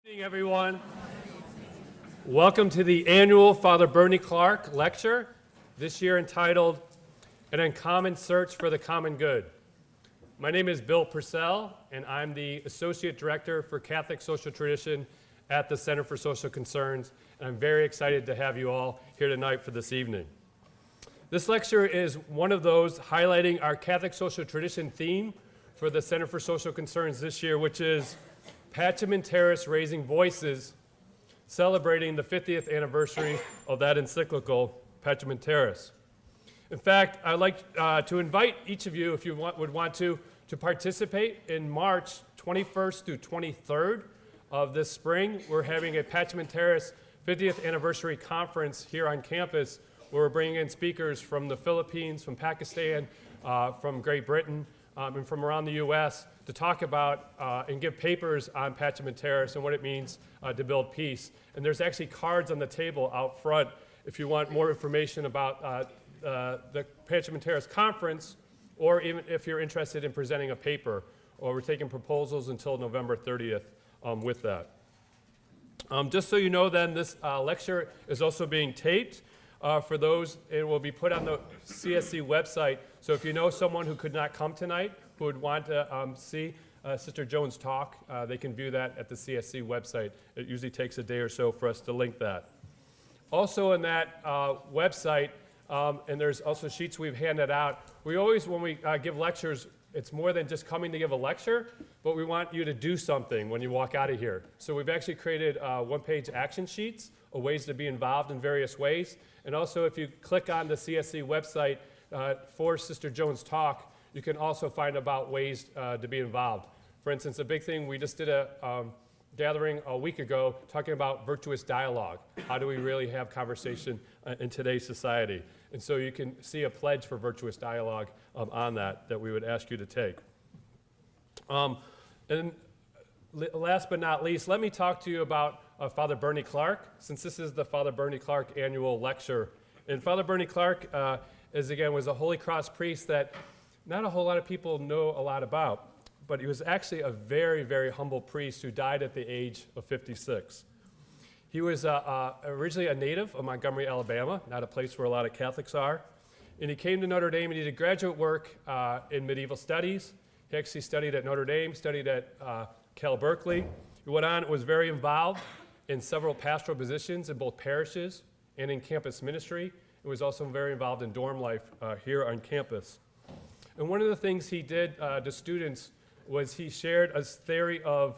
Good evening, everyone. Welcome to the annual Father Bernie Clark lecture, this year entitled An Uncommon Search for the Common Good. My name is Bill Purcell, and I'm the Associate Director for Catholic Social Tradition at the Center for Social Concerns, and I'm very excited to have you all here tonight for this evening. This lecture is one of those highlighting our Catholic Social Tradition theme for the Center for Social Concerns this year, which is Pacem in Terris, Raising Voices, celebrating the 50th anniversary of that encyclical, Pacem in Terris. In fact, I'd like to invite each of you, if you would want to participate in March 21st through 23rd of this spring. We're having a Pacem in Terris 50th anniversary conference here on campus, where we're bringing in speakers from the Philippines, from Pakistan, from Great Britain, and from around the U.S. to talk about and give papers on Pacem in Terris and what it means to build peace. And there's actually cards on the table out front if you want more information about the Pacem in Terris conference, or even if you're interested in presenting a paper. Or we're taking proposals until November 30th with that. Just so you know then, this lecture is also being taped. For those, it will be put on the C.S.C. website. So if you know someone who could not come tonight, who would want to see Sister Joan's talk, they can view that at the C.S.C. website. It usually takes a day or so for us to link that. Also in that website, and there's also sheets we've handed out, we always, when we give lectures, it's more than just coming to give a lecture, but we want you to do something when you walk out of here. So we've actually created one-page action sheets of ways to be involved in various ways. And also, if you click on the CSC website for Sister Joan's talk, you can also find about ways to be involved. For instance, a big thing, we just did a gathering a week ago talking about virtuous dialogue. How do we really have conversation in today's society? And so you can see a pledge for virtuous dialogue on that we would ask you to take. And last but not least, let me talk to you about Father Bernie Clark, since this is the Father Bernie Clark annual lecture. And Father Bernie Clark was a Holy Cross priest that not a whole lot of people know a lot about, but he was actually a very, very humble priest who died at the age of 56. He was originally a native of Montgomery, Alabama, not a place where a lot of Catholics are. And he came to Notre Dame and he did graduate work in medieval studies. He actually studied at Notre Dame, studied at Cal Berkeley. He went on and was very involved in several pastoral positions in both parishes and in campus ministry. He was also very involved in dorm life here on campus. And one of the things he did to students was he shared a theory of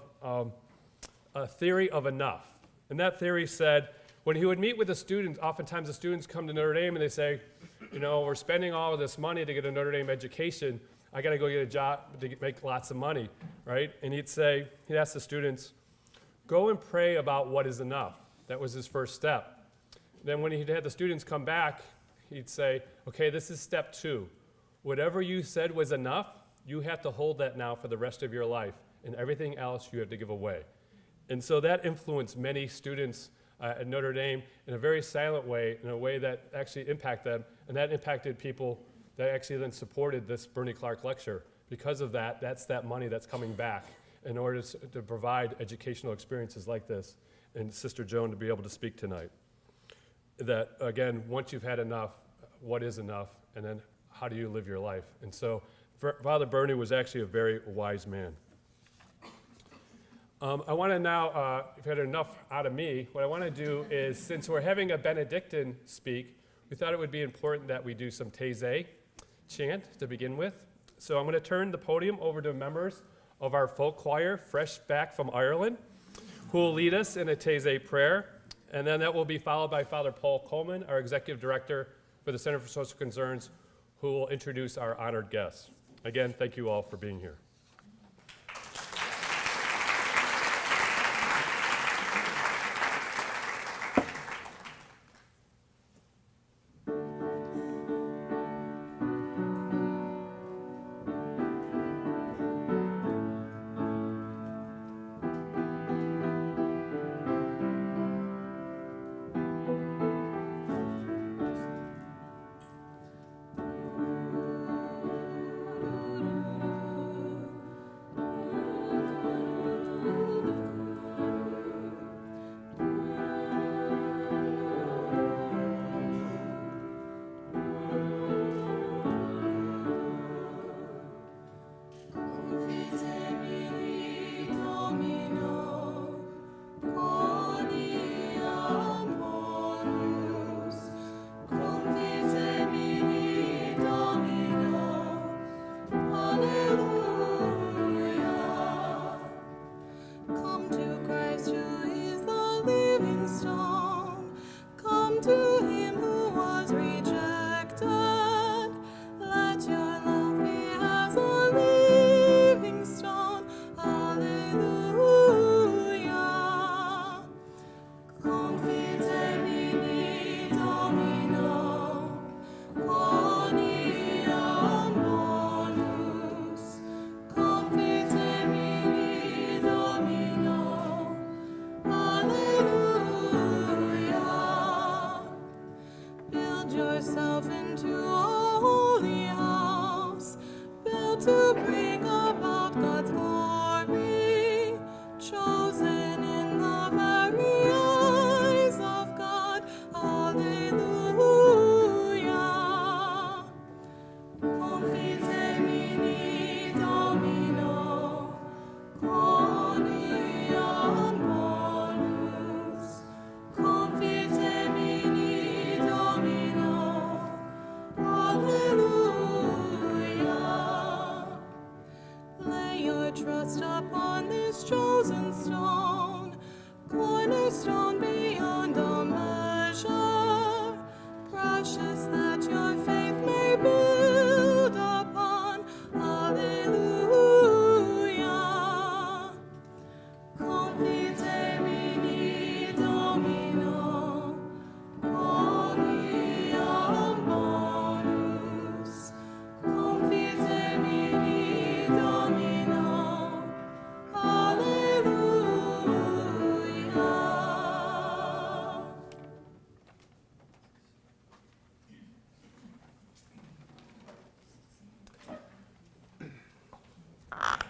enough. And that theory said, when he would meet with the students, oftentimes the students come to Notre Dame and they say, you know, we're spending all of this money to get a Notre Dame education. I got to go get a job to make lots of money, right? And he'd ask the students, go and pray about what is enough. That was his first step. Then when he'd had the students come back, he'd say, okay, this is step 2. Whatever you said was enough, you have to hold that now for the rest of your life, and everything else you have to give away. And so that influenced many students at Notre Dame in a very silent way, in a way that actually impacted them, and that impacted people that actually then supported this Bernie Clark lecture. Because of that, that's that money that's coming back in order to provide educational experiences like this, and Sister Joan to be able to speak tonight. That, again, once you've had enough, what is enough, and then how do you live your life? And so Father Bernie was actually a very wise man. I want to now, if you had enough out of me, what I want to do is, since we're having a Benedictine speak, we thought it would be important that we do some Taizé chant to begin with. So I'm going to turn the podium over to members of our folk choir, fresh back from Ireland, who will lead us in a Taizé prayer. And then that will be followed by Father Paul Coleman, our Executive Director for the Center for Social Concerns, who will introduce our honored guests. Again, thank you all for being here. chosen stone, cornerstone beyond all measure, precious that your faith may build upon. Alleluia. Confite mini Domino, quoniam bonus. Confite mini Domino, Alleluia.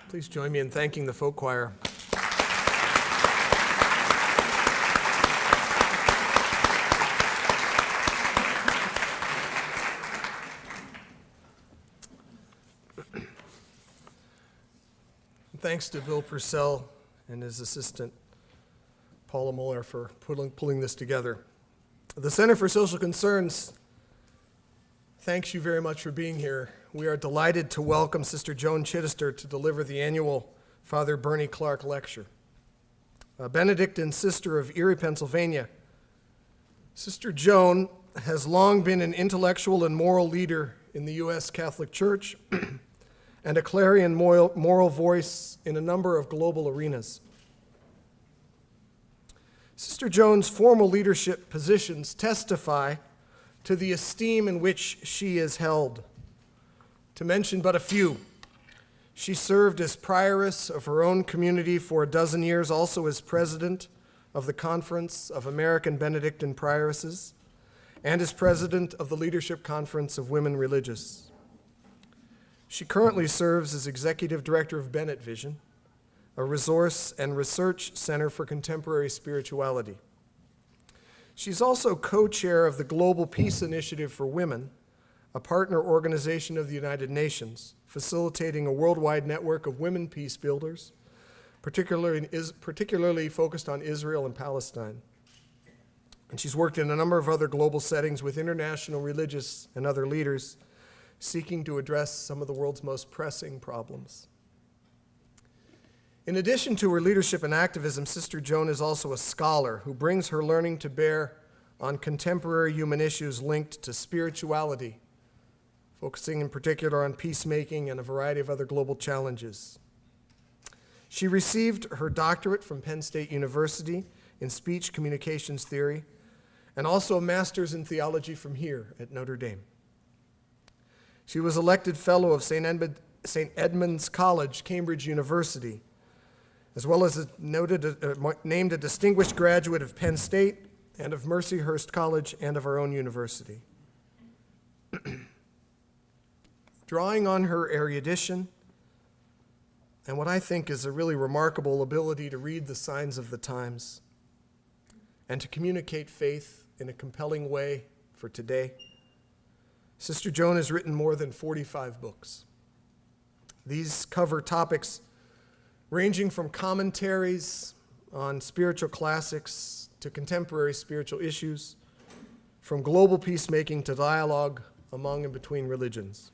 Please join me in thanking the folk choir. Thanks to Bill Purcell and his assistant, Paula Muller, for pulling this together. The Center for Social Concerns thanks you very much for being here. We are delighted to welcome Sister Joan Chittister to deliver the annual Father Bernie Clark Lecture. A Benedictine sister of Erie, Pennsylvania, Sister Joan has long been an intellectual and moral leader in the U.S. Catholic Church and a clarion moral voice in a number of global arenas. Sister Joan's formal leadership positions testify to the esteem in which she is held. To mention but a few, she served as prioress of her own community for a dozen years, also as president of the Conference of American Benedictine Prioresses, and as president of the Leadership Conference of Women Religious. She currently serves as executive director of Bennett Vision, a resource and research center for contemporary spirituality. She's also co-chair of the Global Peace Initiative for Women, a partner organization of the United Nations, facilitating a worldwide network of women peace builders, particularly focused on Israel and Palestine. And she's worked in a number of other global settings with international religious and other leaders, seeking to address some of the world's most pressing problems. In addition to her leadership and activism, Sister Joan is also a scholar who brings her learning to bear on contemporary human issues linked to spirituality, focusing in particular on peacemaking and a variety of other global challenges. She received her doctorate from Penn State University in speech communications theory and also a master's in theology from here at Notre Dame. She was elected fellow of St. Edmund's College, Cambridge University, as well as named a distinguished graduate of Penn State and of Mercyhurst College and of our own university. Drawing on her erudition and what I think is a really remarkable ability to read the signs of the times and to communicate faith in a compelling way for today, Sister Joan has written more than 45 books. These cover topics ranging from commentaries on spiritual classics to contemporary spiritual issues, from global peacemaking to dialogue among and between religions.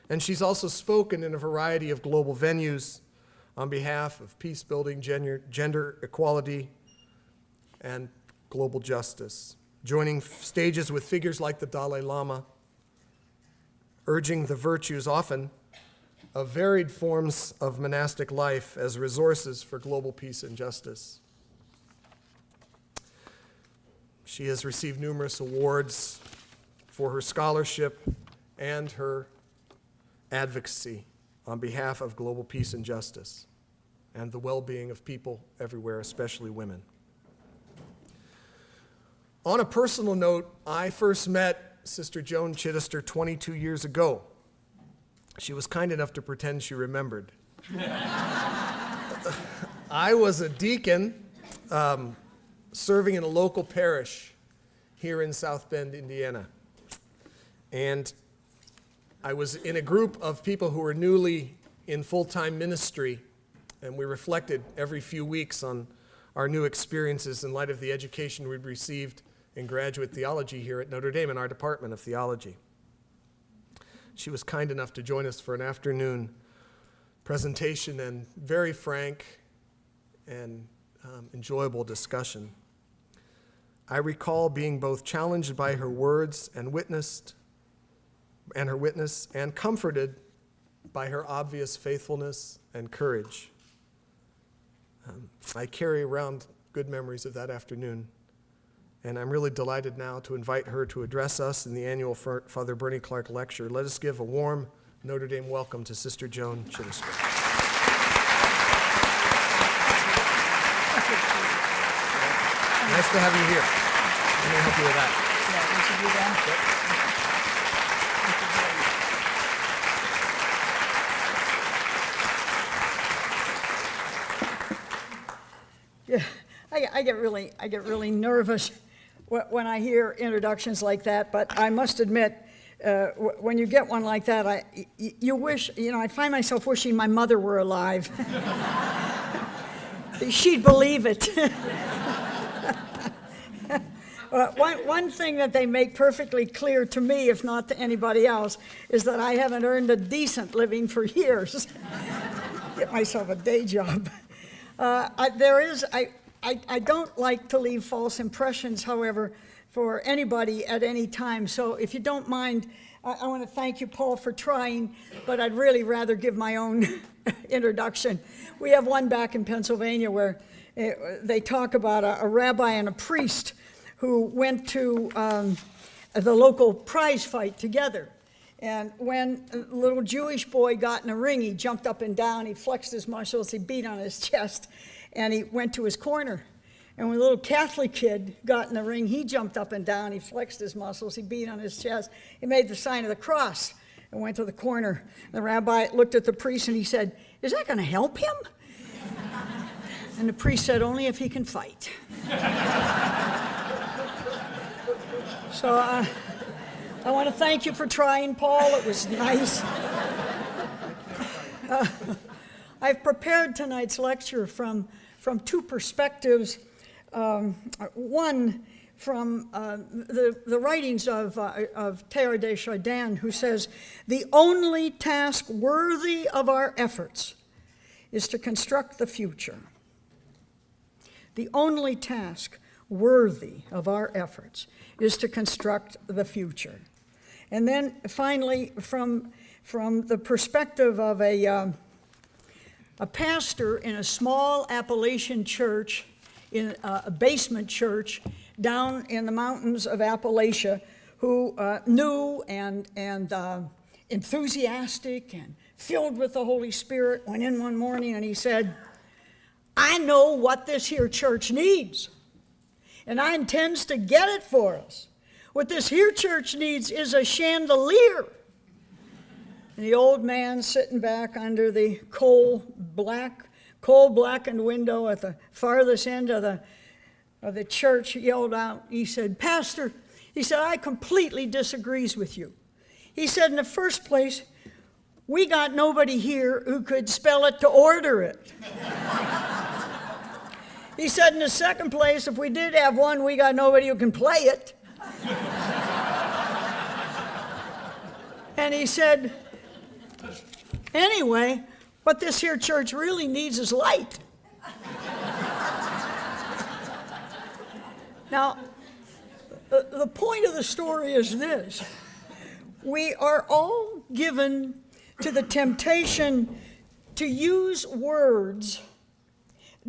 And she's also spoken in a variety of global venues on behalf of peace building, gender equality, and global justice, joining stages with figures like the Dalai Lama, urging the virtues often of varied forms of monastic life as resources for global peace and justice. She has received numerous awards for her scholarship and her advocacy on behalf of global peace and justice and the well-being of people everywhere, especially women. On a personal note, I first met Sister Joan Chittister 22 years ago. She was kind enough to pretend she remembered. I was a deacon serving in a local parish here in South Bend, Indiana. And I was in a group of people who were newly in full-time ministry, and we reflected every few weeks on our new experiences in light of the education we'd received in graduate theology here at Notre Dame in our Department of Theology. She was kind enough to join us for an afternoon presentation and very frank and enjoyable discussion. I recall being both challenged by her words and her witness, and comforted by her obvious faithfulness and courage. I carry around good memories of that afternoon, and I'm really delighted now to invite her to address us in the annual Father Bernie Clark Lecture. Let us give a warm Notre Dame welcome to Sister Joan Chittister. Nice to have you here. Let me help you with that. Yeah, I get really nervous when I hear introductions like that. But I must admit, when you get one like that, you wish, I find myself wishing my mother were alive. She'd believe it. One thing that they make perfectly clear to me, if not to anybody else, is that I haven't earned a decent living for years. Get myself a day job. I don't like to leave false impressions, however, for anybody at any time. So if you don't mind, I want to thank you, Paul, for trying, but I'd really rather give my own introduction. We have one back in Pennsylvania where they talk about a rabbi and a priest who went to the local prize fight together. And when a little Jewish boy got in a ring, he jumped up and down, he flexed his muscles, he beat on his chest, and he went to his corner. And when a little Catholic kid got in the ring, he jumped up and down, he flexed his muscles, he beat on his chest, he made the sign of the cross and went to the corner. The rabbi looked at the priest and he said, "Is that going to help him?" And the priest said, "Only if he can fight." So I want to thank you for trying, Paul. It was nice. I've prepared tonight's lecture from two perspectives. One from the writings of Teilhard de Chardin, who says, "The only task worthy of our efforts is to construct the future." The only task worthy of our efforts is to construct the future. And then finally, from the perspective of a pastor in a small Appalachian church, in a basement church down in the mountains of Appalachia, who new and enthusiastic and filled with the Holy Spirit, went in one morning and he said, "I know what this here church needs, and I intends to get it for us. What this here church needs is a chandelier." And the old man sitting back under the coal-blackened window at the farthest end of the church yelled out, he said, "Pastor," he said, "I completely disagrees with you." He said, "In the first place, we got nobody here who could spell it to order it." He said, "In the second place, if we did have one, we got nobody who can play it." And he said, "Anyway, what this here church really needs is light." Now, the point of the story is this. We are all given to the temptation to use words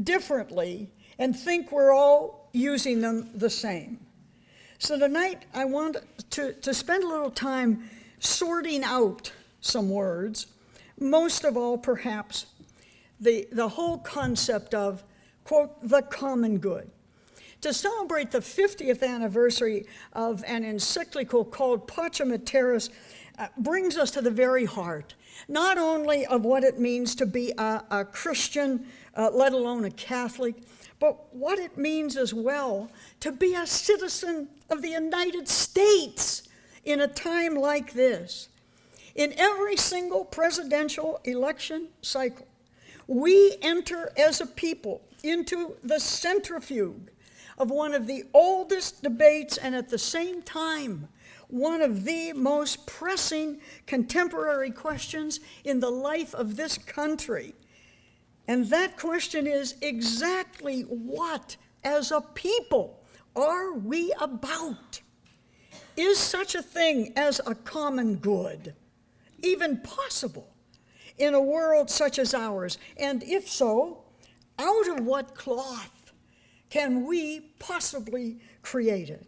differently and think we're all using them the same. So tonight I want to spend a little time sorting out some words, most of all perhaps the whole concept of, quote, the common good. To celebrate the 50th anniversary of an encyclical called Pacem et Terris brings us to the very heart, not only of what it means to be a Christian, let alone a Catholic, but what it means as well to be a citizen of the United States in a time like this. In every single presidential election cycle, we enter as a people into the centrifuge of one of the oldest debates and at the same time one of the most pressing contemporary questions in the life of this country. And that question is exactly what, as a people, are we about? Is such a thing as a common good even possible in a world such as ours? And if so, out of what cloth can we possibly create it?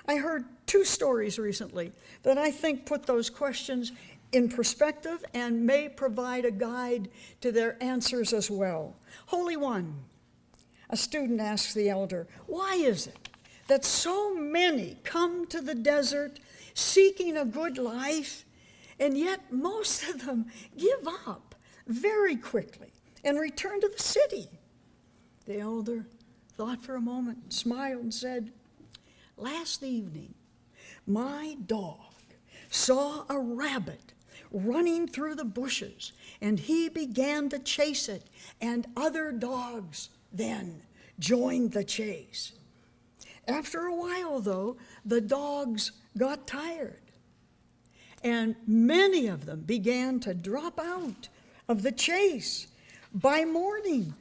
I heard two stories recently that I think put those questions in perspective and may provide a guide to their answers as well. Holy One, a student asks the elder, why is it that so many come to the desert seeking a good life, and yet most of them give up very quickly and return to the city? The elder thought for a moment, smiled, and said, last evening, my dog saw a rabbit running through the bushes, and he began to chase it, and other dogs then joined the chase. After a while, though, the dogs got tired, and many of them began to drop out of the chase. By morning,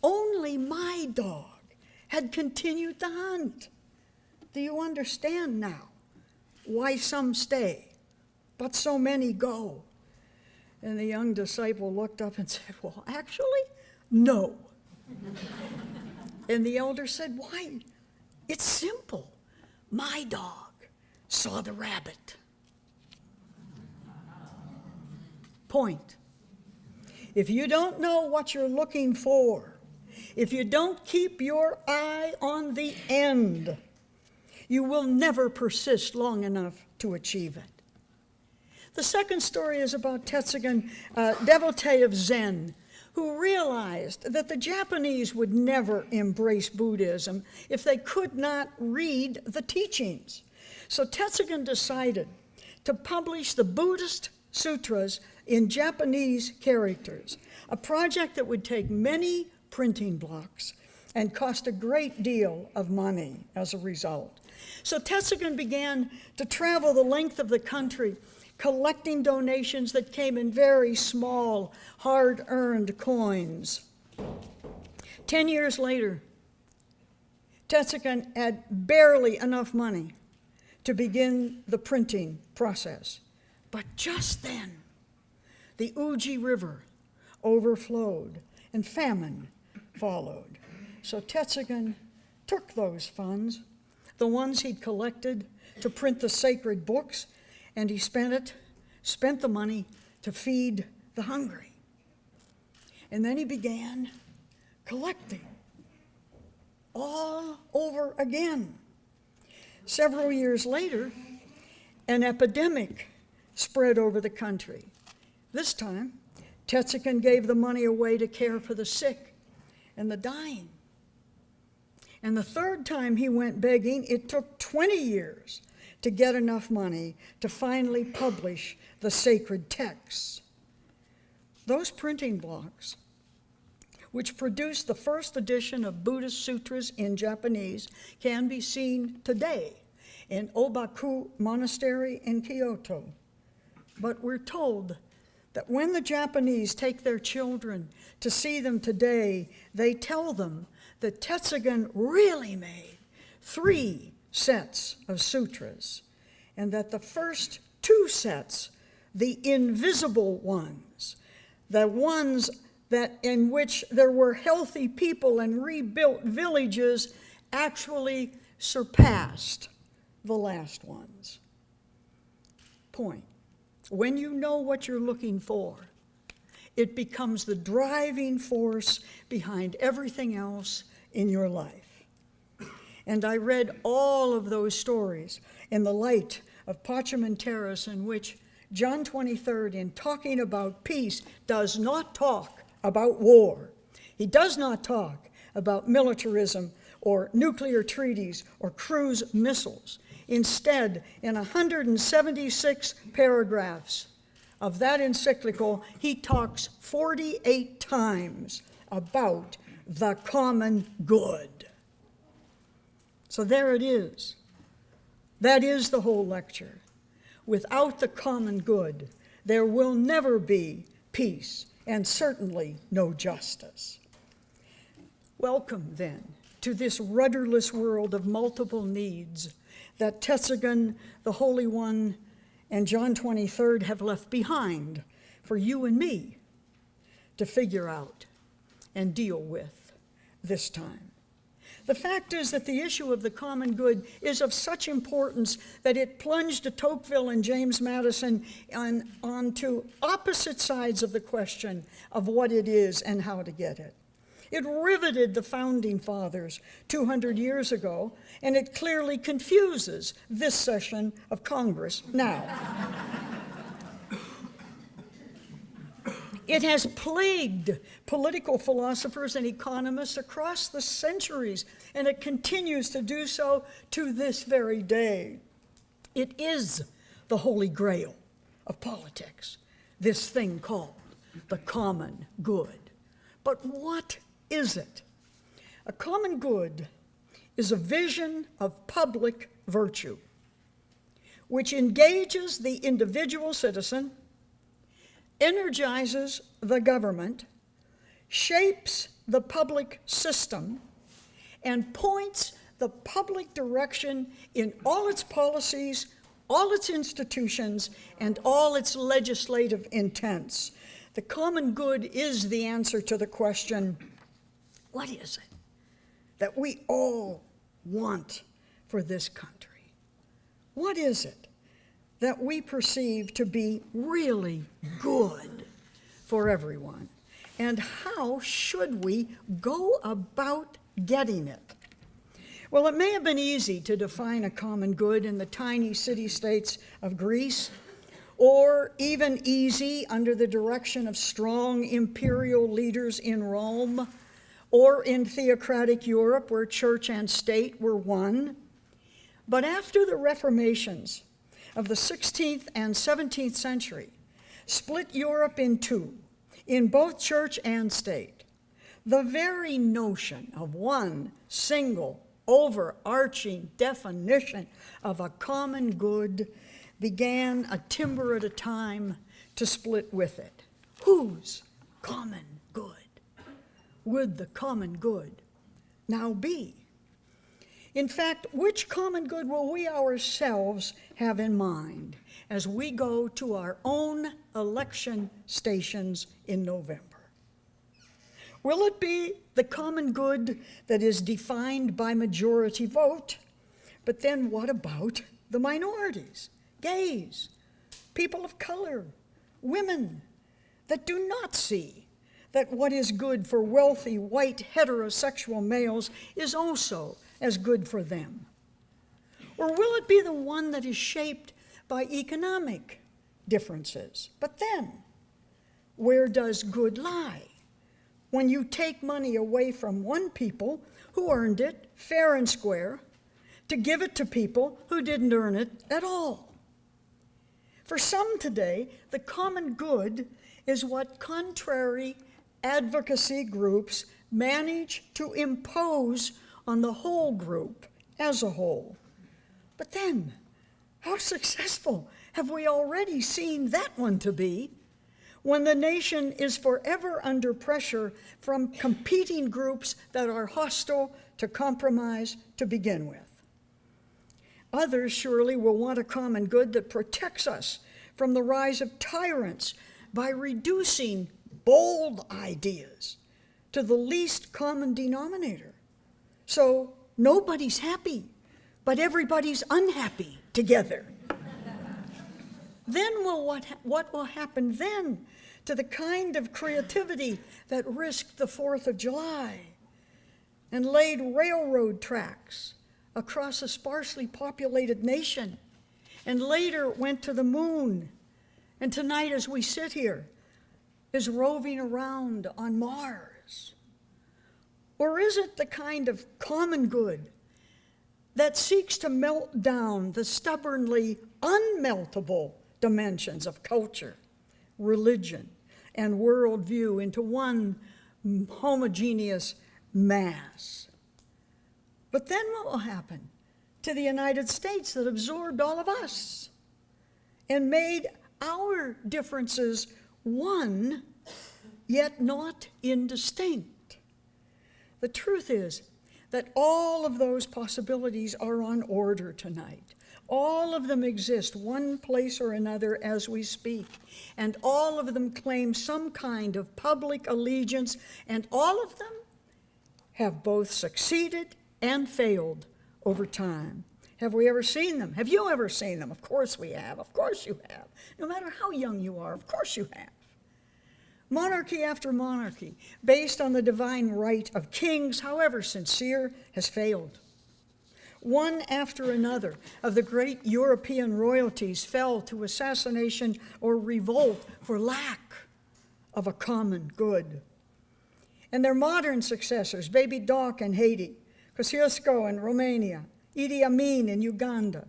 only my dog had continued to hunt. Do you understand now why some stay, but so many go? And the young disciple looked up and said, well, actually, no. And the elder said, why? It's simple. My dog saw the rabbit. Point. If you don't know what you're looking for, if you don't keep your eye on the end, you will never persist long enough to achieve it. The second story is about Tetsugen, a devotee of Zen, who realized that the Japanese would never embrace Buddhism if they could not read the teachings. So Tetsugen decided to publish the Buddhist sutras in Japanese characters, a project that would take many printing blocks and cost a great deal of money as a result. So Tetsugen began to travel the length of the country, collecting donations that came in very small, hard-earned coins. 10 years later, Tetsugen had barely enough money to begin the printing process. But just then, the Uji River overflowed and famine followed. So Tetsugen took those funds, the ones he'd collected to print the sacred books, and he spent the money to feed the hungry. And then he began collecting all over again. Several years later, an epidemic spread over the country. This time, Tetsugen gave the money away to care for the sick and the dying. And the third time he went begging, it took 20 years to get enough money to finally publish the sacred texts. Those printing blocks, which produced the first edition of Buddhist sutras in Japanese, can be seen today in Obaku Monastery in Kyoto. But we're told that when the Japanese take their children to see them today, they tell them that Tetsugen really made 3 sets of sutras, and that the first 2 sets, the invisible ones, the ones that in which there were healthy people and rebuilt villages, actually surpassed the last ones. Point. When you know what you're looking for, it becomes the driving force behind everything else in your life. And I read all of those stories in the light of Parchamenteris, in which John 23rd, in talking about peace, does not talk about war. He does not talk about militarism or nuclear treaties or cruise missiles. Instead, in 176 paragraphs of that encyclical, he talks 48 times about the common good. So there it is. That is the whole lecture. Without the common good, there will never be peace and certainly no justice. Welcome, then, to this rudderless world of multiple needs that Tessagan, the Holy One, and John 23rd have left behind for you and me to figure out and deal with this time. The fact is that the issue of the common good is of such importance that it plunged de Tocqueville and James Madison onto opposite sides of the question of what it is and how to get it. It riveted the founding fathers 200 years ago, and it clearly confuses this session of Congress now. It has plagued political philosophers and economists across the centuries, and it continues to do so to this very day. It is the holy grail of politics, this thing called the common good. But what is it? A common good is a vision of public virtue, which engages the individual citizen, energizes the government, shapes the public system, and points the public direction in all its policies, all its institutions, and all its legislative intents. The common good is the answer to the question, what is it that we all want for this country? What is it that we perceive to be really good for everyone? And how should we go about getting it? Well, it may have been easy to define a common good in the tiny city-states of Greece, or even easy under the direction of strong imperial leaders in Rome, or in theocratic Europe where church and state were one. But after the Reformations of the 16th and 17th century split Europe in two, in both church and state, the very notion of one single overarching definition of a common good began a timber at a time to split with it. Whose common good would the common good now be? In fact, which common good will we ourselves have in mind as we go to our own election stations in November? Will it be the common good that is defined by majority vote? But then what about the minorities, gays, people of color, women, that do not see that what is good for wealthy, white, heterosexual males is also as good for them? Or will it be the one that is shaped by economic differences? But then, where does good lie? When you take money away from one people who earned it fair and square to give it to people who didn't earn it at all. For some today, the common good is what contrary advocacy groups manage to impose on the whole group as a whole. But then, how successful have we already seen that one to be when the nation is forever under pressure from competing groups that are hostile to compromise to begin with? Others surely will want a common good that protects us from the rise of tyrants by reducing bold ideas to the least common denominator. So nobody's happy, but everybody's unhappy together. Then what will happen then to the kind of creativity that risked the 4th of July and laid railroad tracks across a sparsely populated nation and later went to the moon, and tonight as we sit here is roving around on Mars? Or is it the kind of common good that seeks to melt down the stubbornly unmeltable dimensions of culture, religion, and worldview into one homogeneous mass? But then what will happen to the United States that absorbed all of us and made our differences one yet not indistinct. The truth is that all of those possibilities are on order tonight. All of them exist one place or another as we speak, and all of them claim some kind of public allegiance, and all of them have both succeeded and failed over time. Have we ever seen them? Have you ever seen them? Of course we have. Of course you have. No matter how young you are, of course you have. Monarchy after monarchy, based on the divine right of kings, however sincere, has failed. One after another of the great European royalties fell to assassination or revolt for lack of a common good. And their modern successors, Baby Doc in Haiti, Kosciuszko in Romania, Idi Amin in Uganda,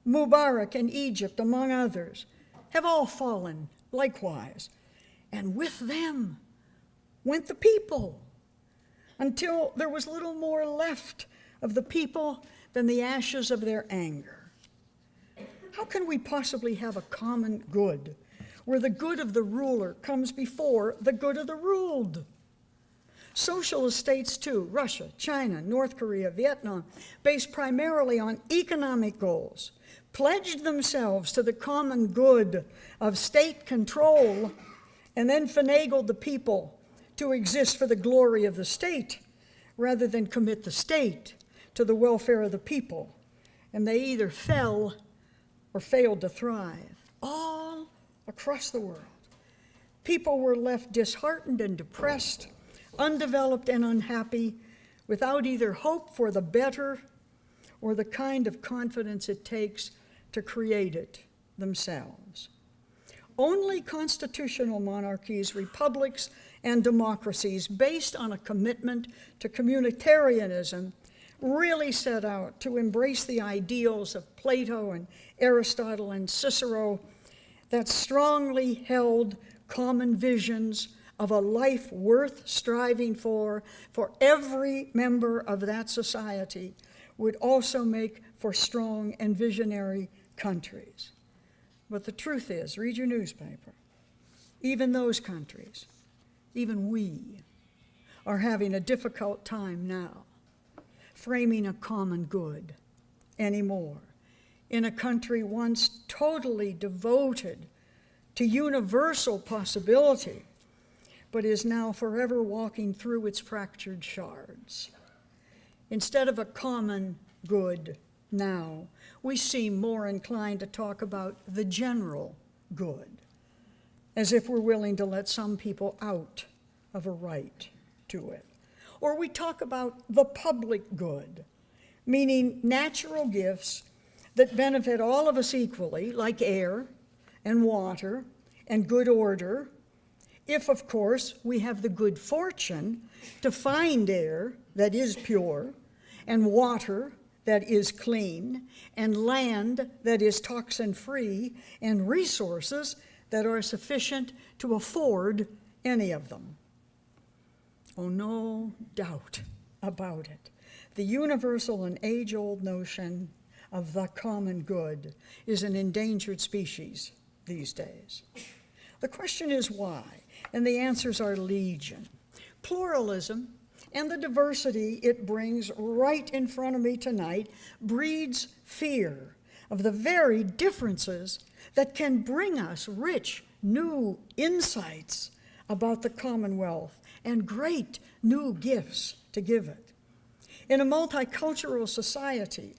Mubarak in Egypt, among others, have all fallen likewise. And with them went the people, until there was little more left of the people than the ashes of their anger. How can we possibly have a common good where the good of the ruler comes before the good of the ruled? Socialist states too, Russia, China, North Korea, Vietnam, based primarily on economic goals, pledged themselves to the common good of state control, and then finagled the people to exist for the glory of the state rather than commit the state to the welfare of the people. And they either fell or failed to thrive, all across the world. People were left disheartened and depressed, undeveloped and unhappy, without either hope for the better or the kind of confidence it takes to create it themselves. Only constitutional monarchies, republics, and democracies based on a commitment to communitarianism really set out to embrace the ideals of Plato and Aristotle and Cicero that strongly held common visions of a life worth striving for every member of that society would also make for strong and visionary countries. But the truth is, read your newspaper, even those countries, even we, are having a difficult time now framing a common good anymore in a country once totally devoted to universal possibility, but is now forever walking through its fractured shards. Instead of a common good now, we seem more inclined to talk about the general good, as if we're willing to let some people out of a right to it. Or we talk about the public good, meaning natural gifts that benefit all of us equally, like air and water and good order, if, of course, we have the good fortune to find air that is pure and water that is clean and land that is toxin-free and resources that are sufficient to afford any of them. Oh, no doubt about it. The universal and age-old notion of the common good is an endangered species these days. The question is why, and the answers are legion. Pluralism and the diversity it brings right in front of me tonight breeds fear of the very differences that can bring us rich, new insights about the Commonwealth and great new gifts to give it. In a multicultural society,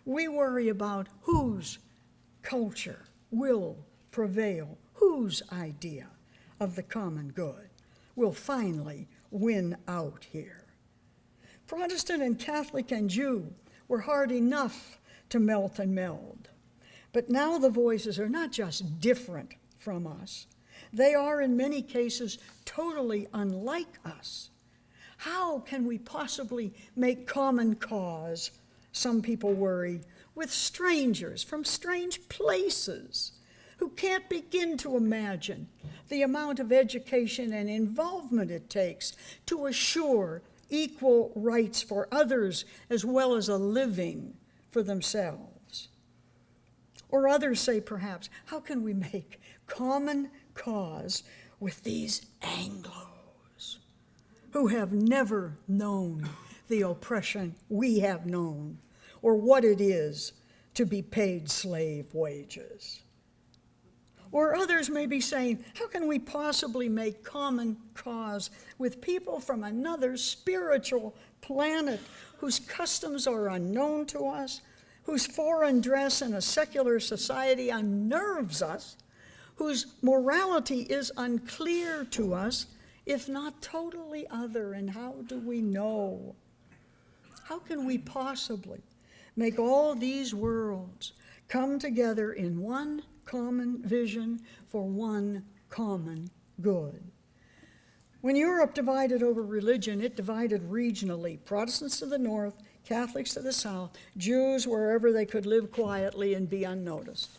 we worry about whose culture will prevail, whose idea of the common good will finally win out here. Protestant and Catholic and Jew were hard enough to melt and meld. But now the voices are not just different from us, they are in many cases totally unlike us. How can we possibly make common cause, some people worry, with strangers from strange places who can't begin to imagine the amount of education and involvement it takes to assure equal rights for others as well as a living for themselves? Or others say perhaps, how can we make common cause with these Anglos who have never known the oppression we have known or what it is to be paid slave wages. Or others may be saying, how can we possibly make common cause with people from another spiritual planet whose customs are unknown to us, whose foreign dress in a secular society unnerves us, whose morality is unclear to us, if not totally other? And how do we know? How can we possibly make all these worlds come together in one common vision for one common good? When Europe divided over religion, it divided regionally. Protestants to the north, Catholics to the south, Jews wherever they could live quietly and be unnoticed.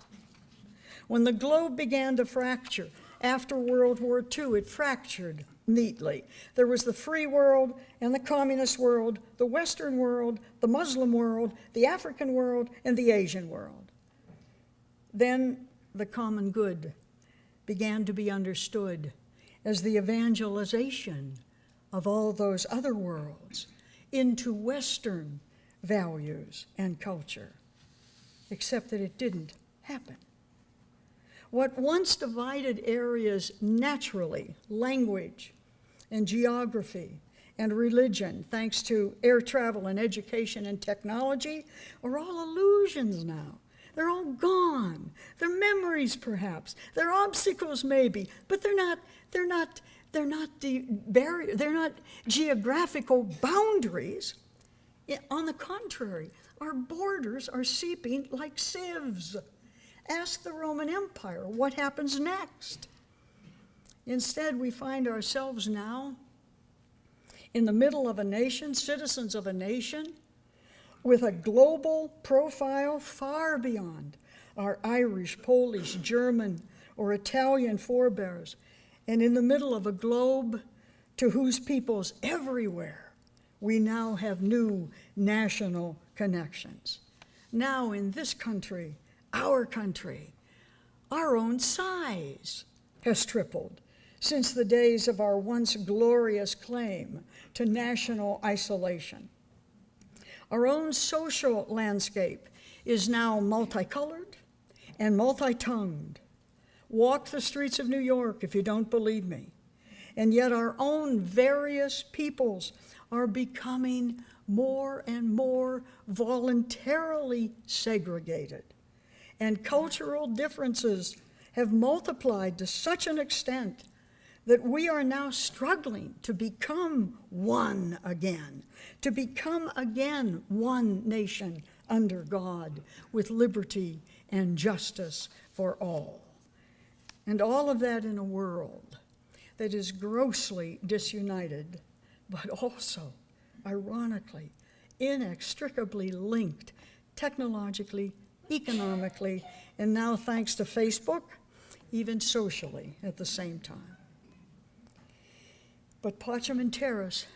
When the globe began to fracture after World War II, it fractured neatly. There was the free world and the communist world, the Western world, the Muslim world, the African world, and the Asian world. Then the common good began to be understood as the evangelization of all those other worlds into Western values and culture, except that it didn't happen. What once divided areas naturally, language and geography and religion, thanks to air travel and education and technology, are all illusions now. They're all gone. They're memories, perhaps. They're obstacles, maybe, but they're not geographical boundaries. On the contrary, our borders are seeping like sieves. Ask the Roman Empire what happens next. Instead, we find ourselves now in the middle of a nation, citizens of a nation, with a global profile far beyond our Irish, Polish, German, or Italian forebears, and in the middle of a globe to whose peoples everywhere we now have new national connections. Now in this country, our own size has tripled since the days of our once glorious claim to national isolation. Our own social landscape is now multicolored and multi-tongued. Walk the streets of New York if you don't believe me. And yet our own various peoples are becoming more and more voluntarily segregated. And cultural differences have multiplied to such an extent that we are now struggling to become one again, to become again one nation under God with liberty and justice for all. And all of that in a world that is grossly disunited, but also, ironically, inextricably linked technologically, economically, and now, thanks to Facebook, even socially at the same time. But Parchment Terrace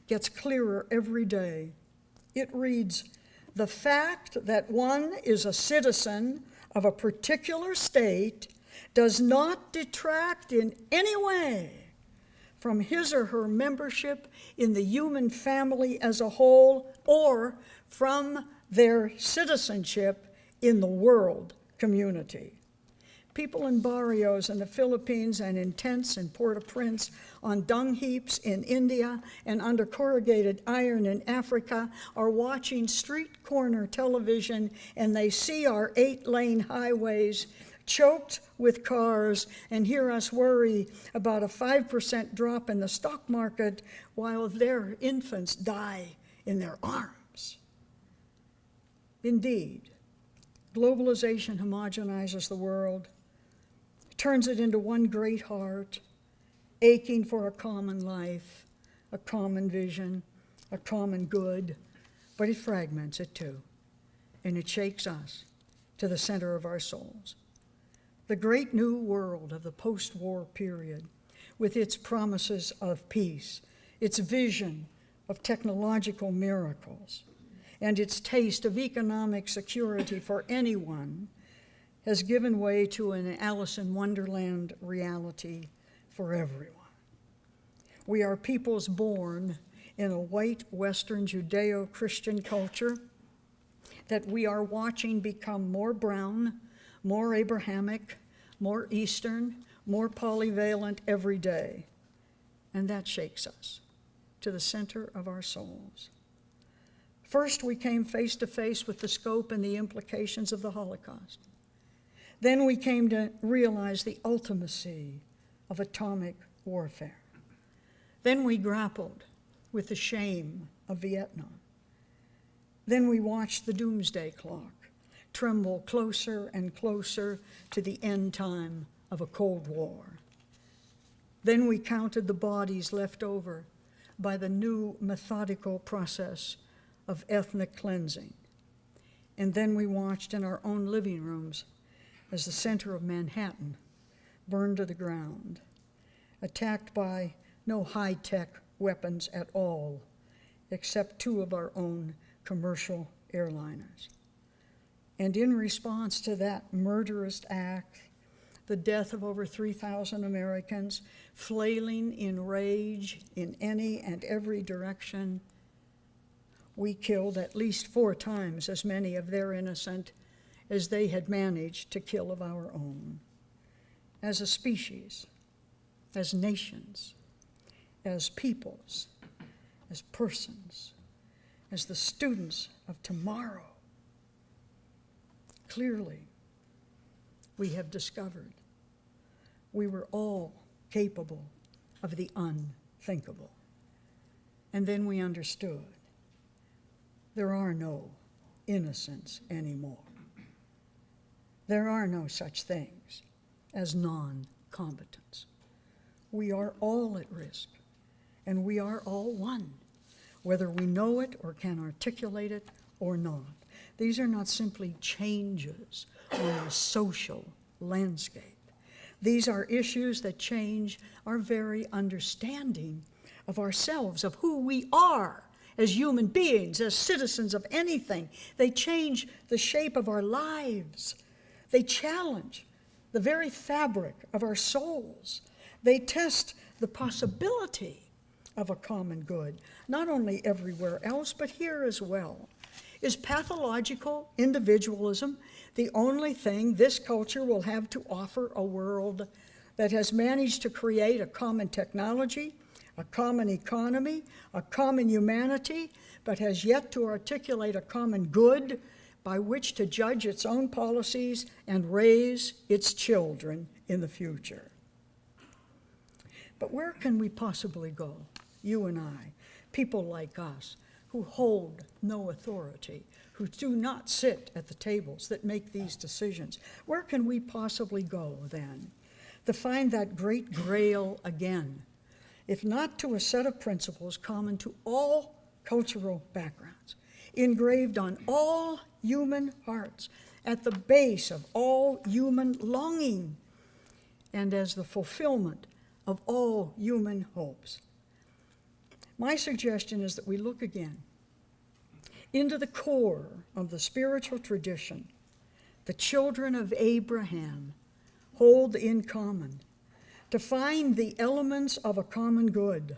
gets clearer every day. It reads, "The fact that one is a citizen of a particular state does not detract in any way from his or her membership in the human family as a whole or from their citizenship in the world community." People in barrios in the Philippines and in tents in Port-au-Prince, on dung heaps in India and under corrugated iron in Africa are watching street corner television, and they see our 8-lane highways choked with cars and hear us worry about a 5% drop in the stock market while their infants die in their arms. Indeed, globalization homogenizes the world, turns it into one great heart, aching for a common life, a common vision, a common good, but it fragments it too, and it shakes us to the center of our souls. The great new world of the post-war period, with its promises of peace, its vision of technological miracles, and its taste of economic security for anyone, has given way to an Alice in Wonderland reality for everyone. We are peoples born in a white Western Judeo-Christian culture that we are watching become more brown, more Abrahamic, more Eastern, more polyvalent every day. And that shakes us to the center of our souls. First, we came face to face with the scope and the implications of the Holocaust. Then we came to realize the ultimacy of atomic warfare. Then we grappled with the shame of Vietnam. Then we watched the doomsday clock tremble closer and closer to the end time of a Cold War. Then we counted the bodies left over by the new methodical process of ethnic cleansing. And then we watched in our own living rooms as the center of Manhattan burned to the ground, attacked by no high-tech weapons at all, except 2 of our own commercial airliners. And in response to that murderous act, the death of over 3,000 Americans, flailing in rage in any and every direction, we killed at least 4 times as many of their innocent as they had managed to kill of our own. As a species, as nations, as peoples, as persons, as the students of tomorrow. Clearly, we have discovered we were all capable of the unthinkable. And then we understood there are no innocents anymore. There are no such things as non-combatants. We are all at risk, and we are all one, whether we know it or can articulate it or not. These are not simply changes on the social landscape. These are issues that change our very understanding of ourselves, of who we are as human beings, as citizens of anything. They change the shape of our lives. They challenge the very fabric of our souls. They test the possibility of a common good, not only everywhere else, but here as well. Is pathological individualism the only thing this culture will have to offer a world that has managed to create a common technology, a common economy, a common humanity, but has yet to articulate a common good by which to judge its own policies and raise its children in the future? But where can we possibly go, you and I, people like us, who hold no authority, who do not sit at the tables that make these decisions? Where can we possibly go, then, to find that great grail again, if not to a set of principles common to all cultural backgrounds, engraved on all human hearts, at the base of all human longing, and as the fulfillment of all human hopes? My suggestion is that we look again into the core of the spiritual tradition the children of Abraham hold in common, to find the elements of a common good,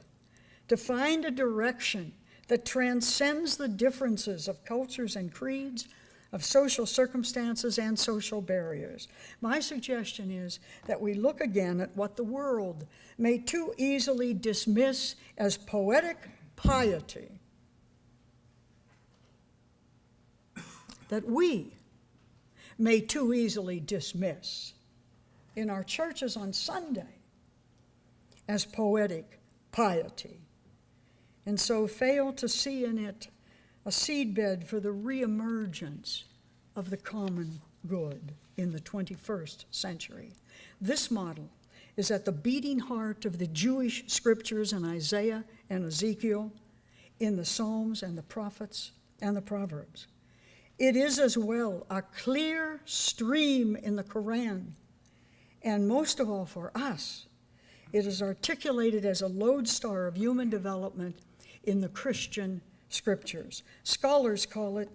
to find a direction that transcends the differences of cultures and creeds, of social circumstances and social barriers. My suggestion is that we look again at what the world may too easily dismiss as poetic piety, that we may too easily dismiss in our churches on Sunday as poetic piety, and so fail to see in it a seedbed for the reemergence of the common good in the 21st century. This model is at the beating heart of the Jewish scriptures in Isaiah and Ezekiel, in the Psalms and the prophets and the Proverbs. It is as well a clear stream in the Quran, and most of all for us, it is articulated as a lodestar of human development in the Christian scriptures. Scholars call it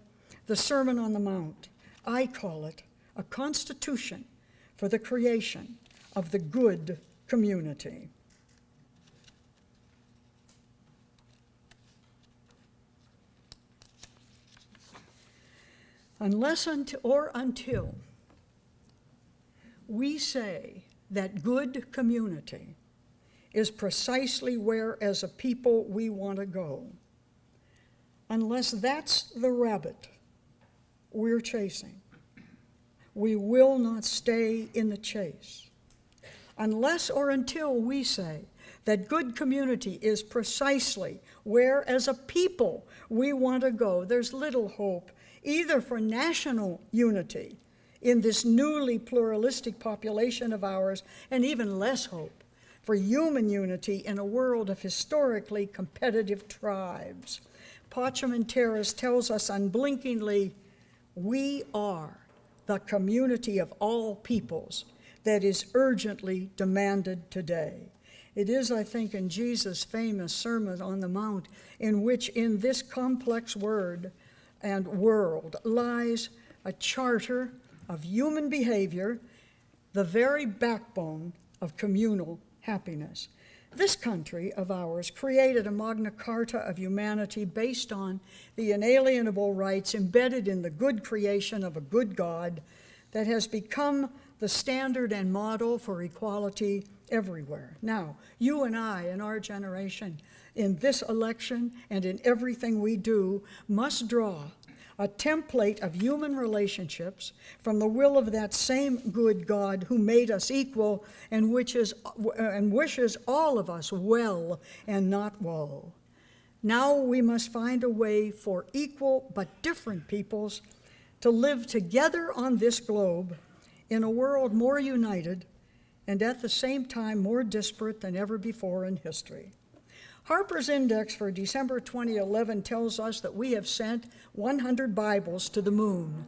the Sermon on the Mount. I call it a constitution for the creation of the good community. Until we say that good community is precisely where, as a people, we want to go, unless that's the rabbit we're chasing, we will not stay in the chase. Unless or until we say that good community is precisely where, as a people, we want to go, there's little hope either for national unity in this newly pluralistic population of ours, and even less hope for human unity in a world of historically competitive tribes. Parchment tells us unblinkingly, we are the community of all peoples that is urgently demanded today. It is, I think, in Jesus' famous Sermon on the Mount, in which in this complex word and world lies a charter of human behavior, the very backbone of communal happiness. This country of ours created a Magna Carta of humanity based on the inalienable rights embedded in the good creation of a good God that has become the standard and model for equality everywhere. Now, you and I in our generation, in this election and in everything we do, must draw a template of human relationships from the will of that same good God who made us equal and wishes all of us well and not woe. Now we must find a way for equal but different peoples to live together on this globe in a world more united and at the same time more disparate than ever before in history. Harper's Index for December 2011 tells us that we have sent 100 Bibles to the moon.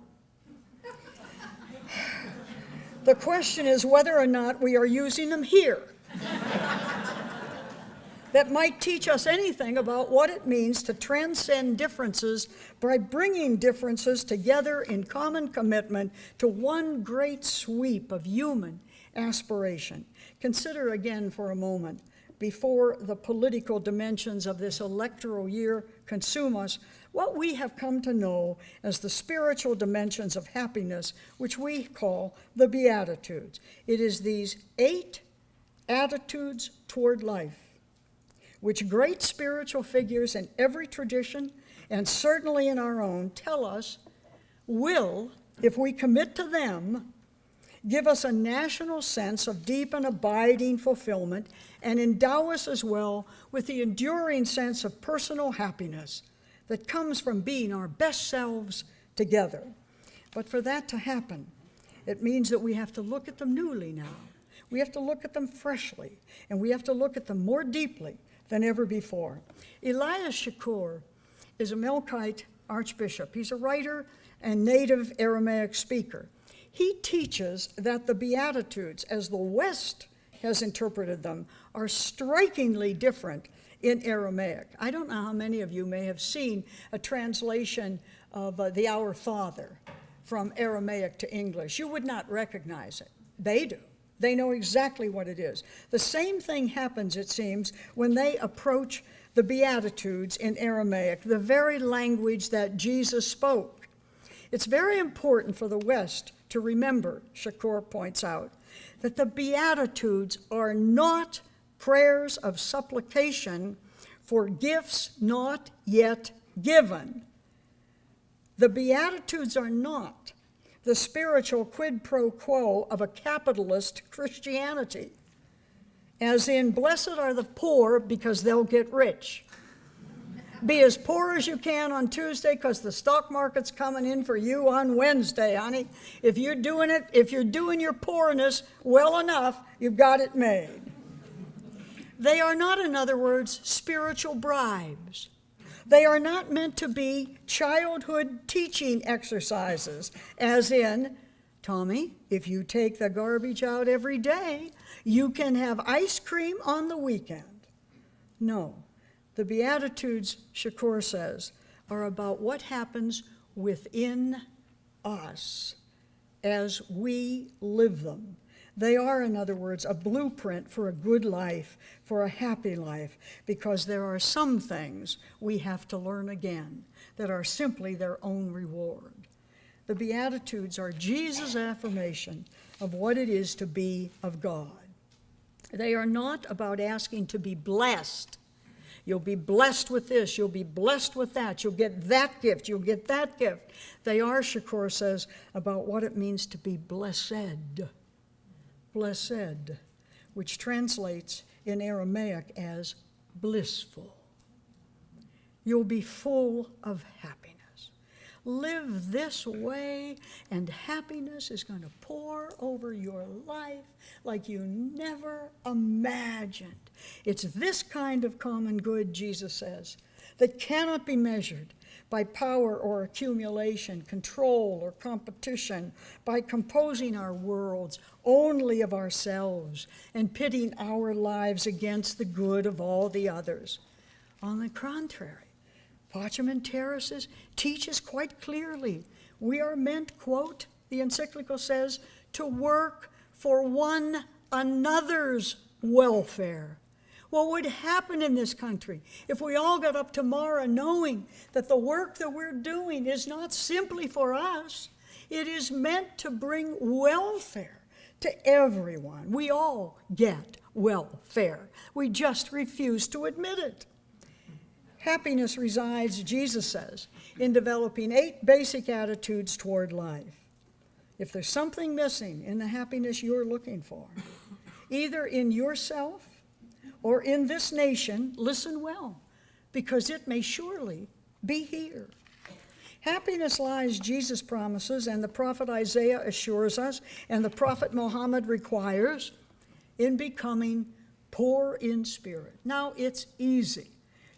The question is whether or not we are using them here. That might teach us anything about what it means to transcend differences by bringing differences together in common commitment to one great sweep of human aspiration. Consider again for a moment, before the political dimensions of this electoral year consume us, what we have come to know as the spiritual dimensions of happiness, which we call the Beatitudes. It is these 8 attitudes toward life, which great spiritual figures in every tradition, and certainly in our own, tell us will, if we commit to them, give us a national sense of deep and abiding fulfillment, and endow us as well with the enduring sense of personal happiness that comes from being our best selves together. But for that to happen, it means that we have to look at them newly now. We have to look at them freshly, and we have to look at them more deeply than ever before. Elias Shakur is a Melkite archbishop. He's a writer and native Aramaic speaker. He teaches that the Beatitudes, as the West has interpreted them, are strikingly different in Aramaic. I don't know how many of you may have seen a translation of the Our Father from Aramaic to English. You would not recognize it. They do. They know exactly what it is. The same thing happens, it seems, when they approach the Beatitudes in Aramaic, the very language that Jesus spoke. It's very important for the West to remember, Shakur points out, that the Beatitudes are not prayers of supplication for gifts not yet given. The Beatitudes are not the spiritual quid pro quo of a capitalist Christianity, as in, blessed are the poor because they'll get rich. Be as poor as you can on Tuesday because the stock market's coming in for you on Wednesday, honey. If you're doing your poorness well enough, you've got it made. They are not, in other words, spiritual bribes. They are not meant to be childhood teaching exercises, as in, Tommy, if you take the garbage out every day, you can have ice cream on the weekend. No. The Beatitudes, Shakur says, are about what happens within us as we live them. They are, in other words, a blueprint for a good life, for a happy life, because there are some things we have to learn again that are simply their own reward. The Beatitudes are Jesus' affirmation of what it is to be of God. They are not about asking to be blessed. You'll be blessed with this, you'll be blessed with that, you'll get that gift, you'll get that gift. They are, Shakur says, about what it means to be blessed. Blessed, which translates in Aramaic as blissful. You'll be full of happiness. Live this way, and happiness is going to pour over your life like you never imagined. It's this kind of common good, Jesus says, that cannot be measured by power or accumulation, control or competition, by composing our worlds only of ourselves and pitting our lives against the good of all the others. On the contrary, Pacem Terraces teaches quite clearly we are meant, quote, the encyclical says, to work for one another's welfare. What would happen in this country if we all got up tomorrow knowing that the work that we're doing is not simply for us, it is meant to bring welfare to everyone. We all get welfare. We just refuse to admit it. Happiness resides, Jesus says, in developing 8 basic attitudes toward life. If there's something missing in the happiness you're looking for, either in yourself or in this nation, listen well, because it may surely be here. Happiness lies, Jesus promises, and the prophet Isaiah assures us, and the prophet Muhammad requires, in becoming poor in spirit. Now, it's easy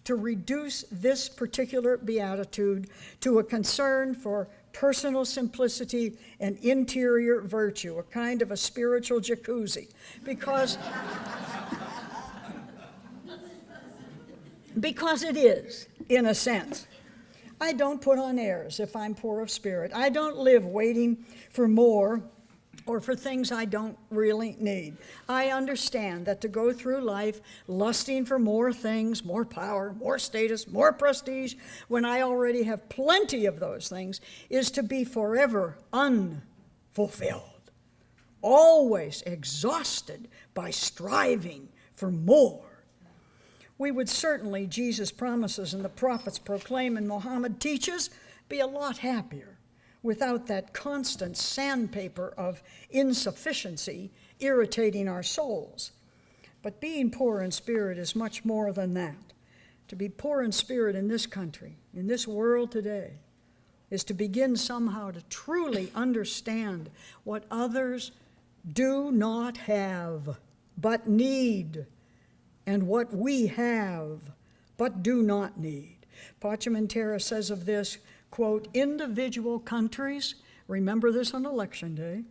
to reduce this particular beatitude to a concern for personal simplicity and interior virtue, a kind of a spiritual jacuzzi, because it is, in a sense. I don't put on airs if I'm poor of spirit. I don't live waiting for more or for things I don't really need. I understand that to go through life lusting for more things, more power, more status, more prestige, when I already have plenty of those things, is to be forever unfulfilled, always exhausted by striving for more. We would certainly, Jesus promises and the prophets proclaim and Muhammad teaches, be a lot happier without that constant sandpaper of insufficiency irritating our souls. But being poor in spirit is much more than that. To be poor in spirit in this country, in this world today, is to begin somehow to truly understand what others do not have, but need, and what we have, but do not need. Pacem Terra says of this, quote, individual countries, remember this on election day,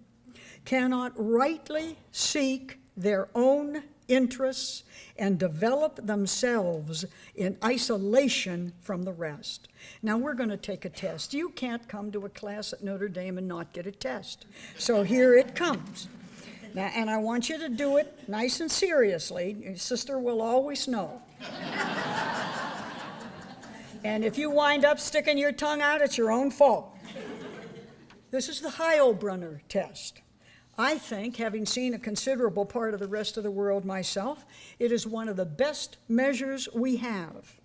cannot rightly seek their own interests and develop themselves in isolation from the rest. Now we're going to take a test. You can't come to a class at Notre Dame and not get a test. So here it comes. Now, and I want you to do it nice and seriously. Your sister will always know. And if you wind up sticking your tongue out, it's your own fault. This is the Heilbronner test. I think, having seen a considerable part of the rest of the world myself, it is one of the best measures we have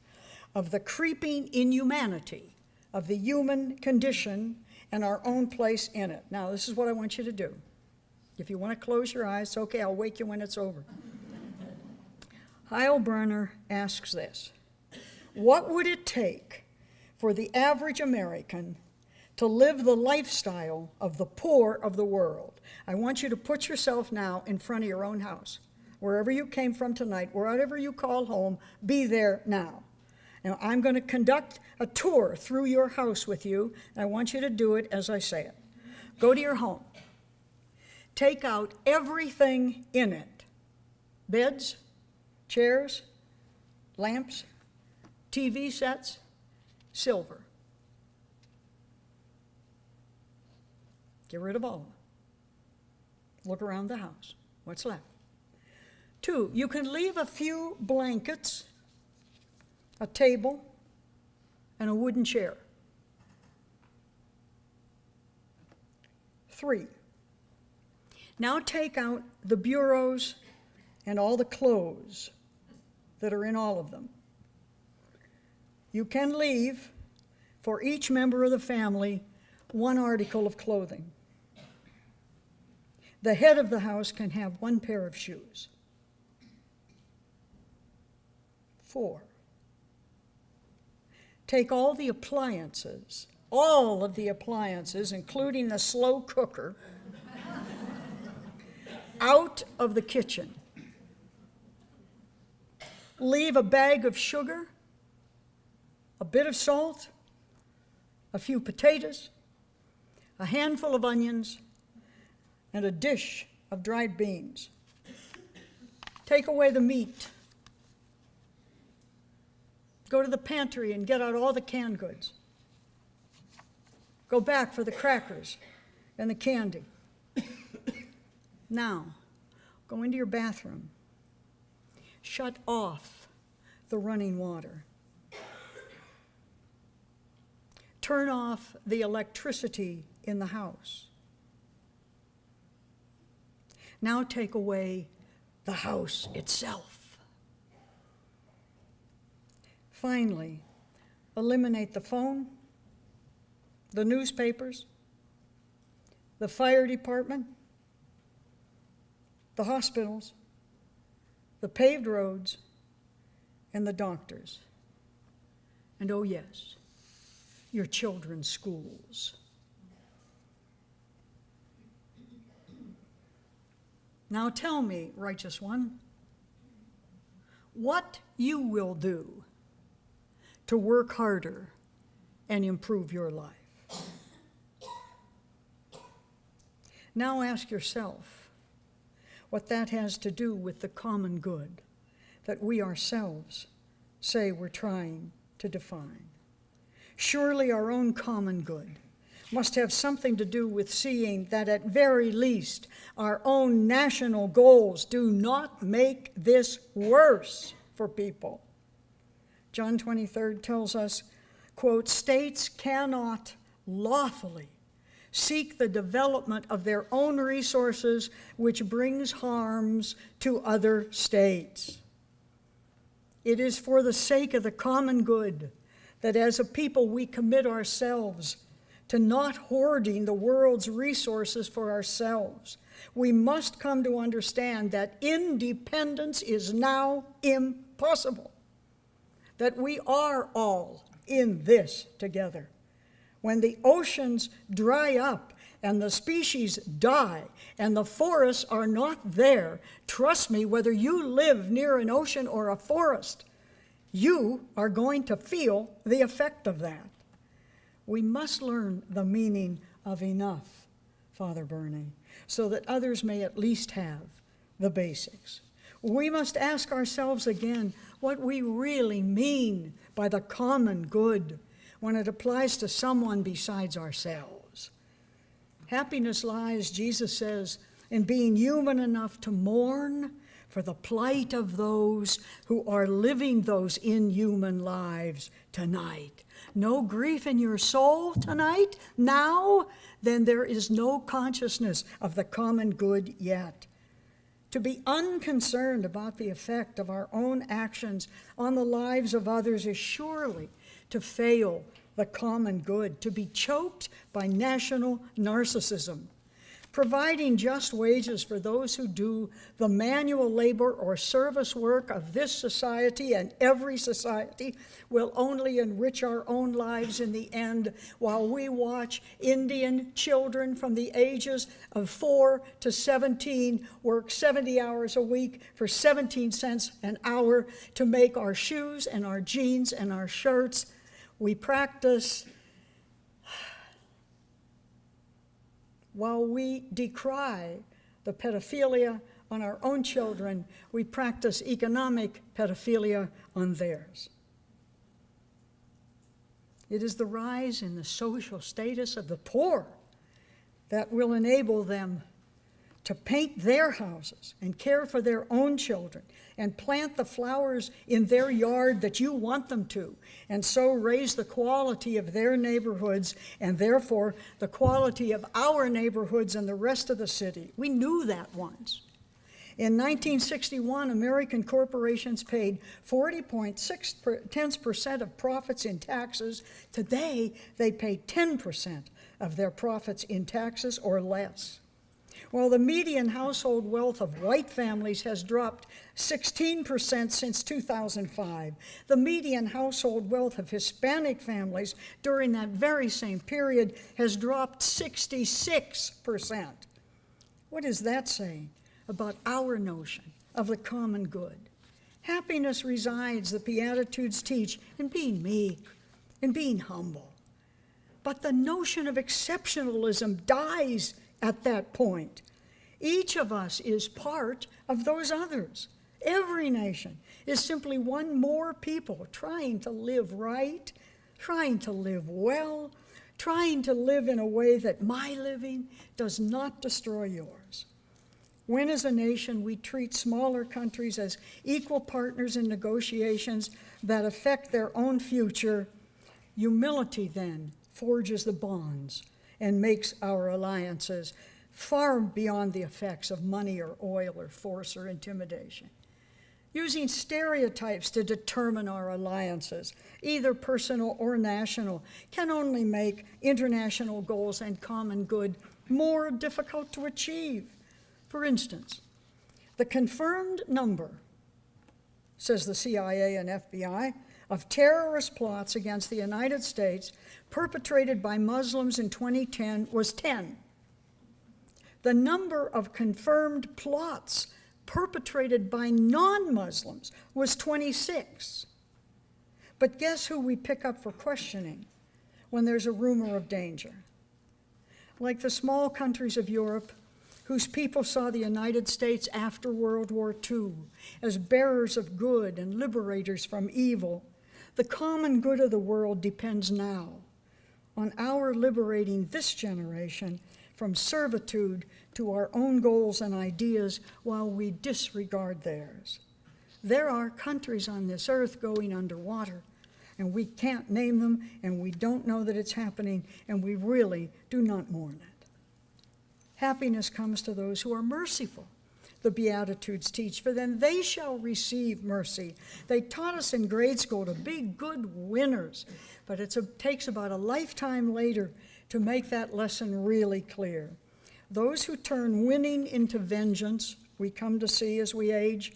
of the creeping inhumanity of the human condition and our own place in it. Now, this is what I want you to do. If you want to close your eyes, okay, I'll wake you when it's over. Heilbronner asks this: what would it take for the average American to live the lifestyle of the poor of the world? I want you to put yourself now in front of your own house. Wherever you came from tonight, wherever you call home, be there now. Now, I'm going to conduct a tour through your house with you, and I want you to do it as I say it. Go to your home. Take out everything in it: beds, chairs, lamps, TV sets, silver. Get rid of all of them. Look around the house. What's left? 2, you can leave a few blankets, a table, and a wooden chair. 3, now take out the bureaus and all the clothes that are in all of them. You can leave for each member of the family one article of clothing. The head of the house can have one pair of shoes. 4, take all of the appliances, including the slow cooker, out of the kitchen. Leave a bag of sugar, a bit of salt, a few potatoes, a handful of onions, and a dish of dried beans. Take away the meat. Go to the pantry and get out all the canned goods. Go back for the crackers and the candy. Now, go into your bathroom. Shut off the running water. Turn off the electricity in the house. Now take away the house itself. Finally, eliminate the phone, the newspapers, the fire department, the hospitals, the paved roads, and the doctors. And oh yes, your children's schools. Now tell me, righteous one, what you will do to work harder and improve your life. Now ask yourself what that has to do with the common good that we ourselves say we're trying to define. Surely our own common good must have something to do with seeing that at very least our own national goals do not make this worse for people. John 23 tells us, quote, states cannot lawfully seek the development of their own resources, which brings harms to other states. It is for the sake of the common good that as a people we commit ourselves to not hoarding the world's resources for ourselves. We must come to understand that independence is now impossible, that we are all in this together. When the oceans dry up and the species die and the forests are not there, trust me, whether you live near an ocean or a forest, you are going to feel the effect of that. We must learn the meaning of enough, Father Bernie, so that others may at least have the basics. We must ask ourselves again what we really mean by the common good when it applies to someone besides ourselves. Happiness lies, Jesus says, in being human enough to mourn for the plight of those who are living those inhuman lives tonight. No grief in your soul tonight? Now? Then there is no consciousness of the common good yet. To be unconcerned about the effect of our own actions on the lives of others is surely to fail the common good, to be choked by national narcissism. Providing just wages for those who do the manual labor or service work of this society and every society will only enrich our own lives in the end, while we watch Indian children from the ages of 4 to 17 work 70 hours a week for 17 cents an hour to make our shoes and our jeans and our shirts. We practice, while we decry the pedophilia on our own children, we practice economic pedophilia on theirs. It is the rise in the social status of the poor that will enable them to paint their houses and care for their own children and plant the flowers in their yard that you want them to, and so raise the quality of their neighborhoods and therefore the quality of our neighborhoods and the rest of the city. We knew that once. In 1961, American corporations paid 40.6% of profits in taxes. Today, they pay 10% of their profits in taxes or less. While the median household wealth of white families has dropped 16% since 2005, the median household wealth of Hispanic families during that very same period has dropped 66%. What does that say about our notion of the common good? Happiness resides, the Beatitudes teach, in being meek, in being humble. But the notion of exceptionalism dies at that point. Each of us is part of those others. Every nation is simply one more people trying to live right, trying to live well, trying to live in a way that my living does not destroy yours. When as a nation we treat smaller countries as equal partners in negotiations that affect their own future, humility then forges the bonds and makes our alliances far beyond the effects of money or oil or force or intimidation. Using stereotypes to determine our alliances, either personal or national, can only make international goals and common good more difficult to achieve. For instance, the confirmed number, says the CIA and FBI, of terrorist plots against the United States perpetrated by Muslims in 2010 was 10. The number of confirmed plots perpetrated by non-Muslims was 26. But guess who we pick up for questioning when there's a rumor of danger? Like the small countries of Europe, whose people saw the United States after World War II as bearers of good and liberators from evil, the common good of the world depends now on our liberating this generation from servitude to our own goals and ideas while we disregard theirs. There are countries on this earth going underwater, and we can't name them, and we don't know that it's happening, and we really do not mourn it. Happiness comes to those who are merciful. The Beatitudes teach, for then they shall receive mercy. They taught us in grade school to be good winners, but it takes about a lifetime later to make that lesson really clear. Those who turn winning into vengeance, we come to see as we age,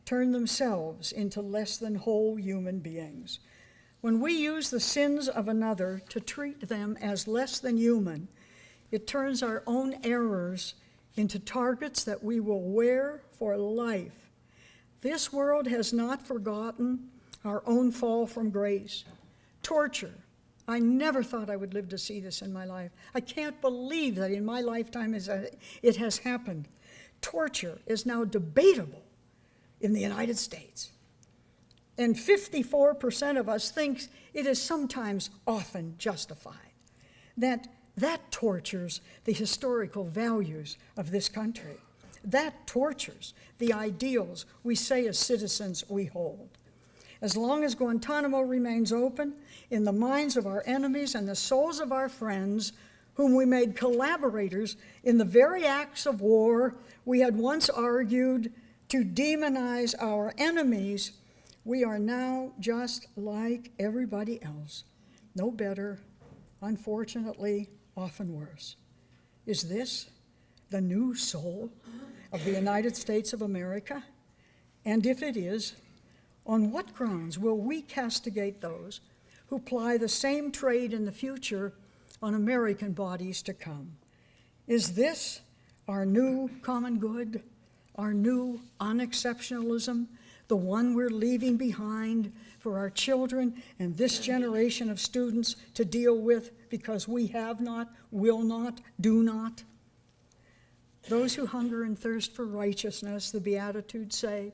turn themselves into less than whole human beings. When we use the sins of another to treat them as less than human, it turns our own errors into targets that we will wear for life. This world has not forgotten our own fall from grace. Torture. I never thought I would live to see this in my life. I can't believe that in my lifetime it has happened. Torture is now debatable in the United States. And 54% of us thinks it is sometimes often justified. That tortures the historical values of this country. That tortures the ideals we say as citizens we hold. As long as Guantanamo remains open, in the minds of our enemies and the souls of our friends, whom we made collaborators in the very acts of war we had once argued to demonize our enemies, we are now just like everybody else, no better, unfortunately, often worse. Is this the new soul of the United States of America? And if it is, on what grounds will we castigate those who ply the same trade in the future on American bodies to come? Is this our new common good, our new unexceptionalism, the one we're leaving behind for our children and this generation of students to deal with because we have not, will not, do not? Those who hunger and thirst for righteousness, the Beatitudes say,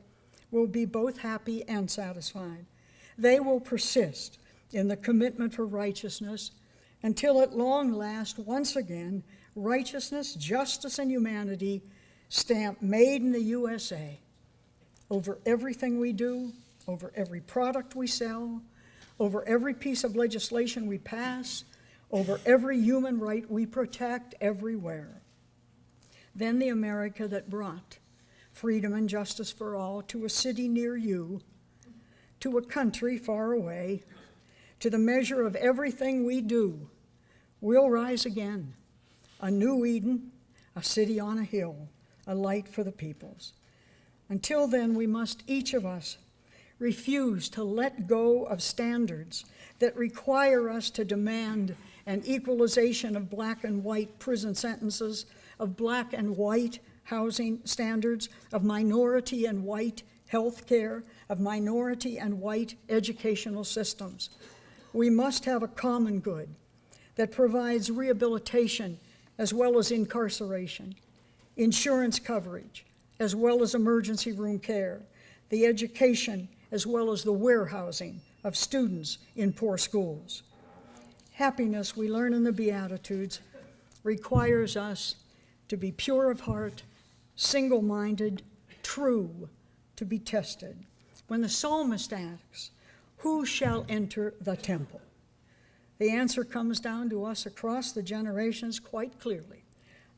will be both happy and satisfied. They will persist in the commitment for righteousness until at long last, once again, righteousness, justice, and humanity stamp made in the USA over everything we do, over every product we sell, over every piece of legislation we pass, over every human right we protect everywhere. Then the America that brought freedom and justice for all to a city near you, to a country far away, to the measure of everything we do, will rise again, a new Eden, a city on a hill, a light for the peoples. Until then, we must, each of us, refuse to let go of standards that require us to demand an equalization of black and white prison sentences, of black and white housing standards, of minority and white health care, of minority and white educational systems. We must have a common good that provides rehabilitation as well as incarceration, insurance coverage as well as emergency room care, the education as well as the warehousing of students in poor schools. Happiness, we learn in the Beatitudes, requires us to be pure of heart, single-minded, true, to be tested. When the psalmist asks, "Who shall enter the temple?" the answer comes down to us across the generations quite clearly: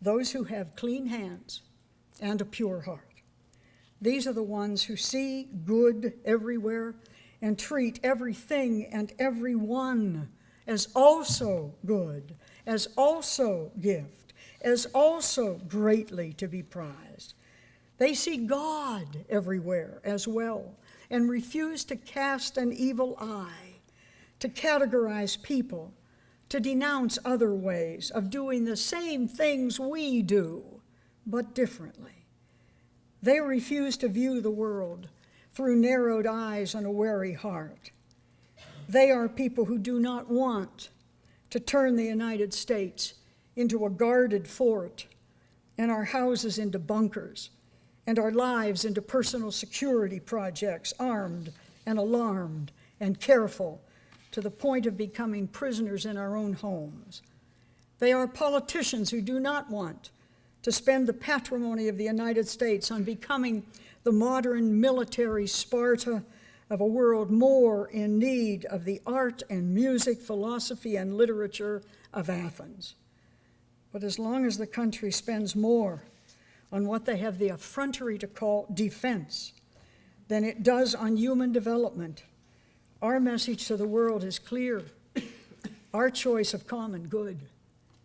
those who have clean hands and a pure heart. These are the ones who see good everywhere and treat everything and everyone as also good, as also gift, as also greatly to be prized. They see God everywhere as well and refuse to cast an evil eye, to categorize people, to denounce other ways of doing the same things we do, but differently. They refuse to view the world through narrowed eyes and a wary heart. They are people who do not want to turn the United States into a guarded fort and our houses into bunkers and our lives into personal security projects, armed and alarmed and careful to the point of becoming prisoners in our own homes. They are politicians who do not want to spend the patrimony of the United States on becoming the modern military Sparta of a world more in need of the art and music, philosophy, and literature of Athens. But as long as the country spends more on what they have the effrontery to call defense than it does on human development, our message to the world is clear. Our choice of common good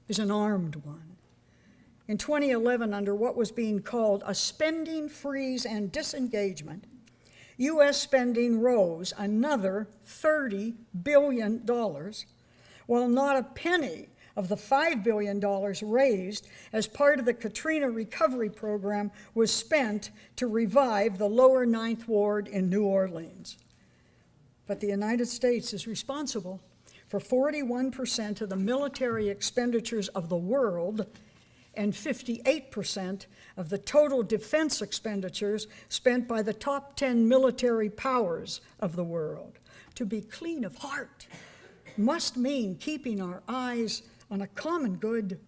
is an armed one. In 2011, under what was being called a spending freeze and disengagement, U.S. spending rose another $30 billion, while not a penny of the $5 billion raised as part of the Katrina recovery program was spent to revive the lower Ninth Ward in New Orleans. But the United States is responsible for 41% of the military expenditures of the world and 58% of the total defense expenditures spent by the top 10 military powers of the world. To be clean of heart must mean keeping our eyes on a common good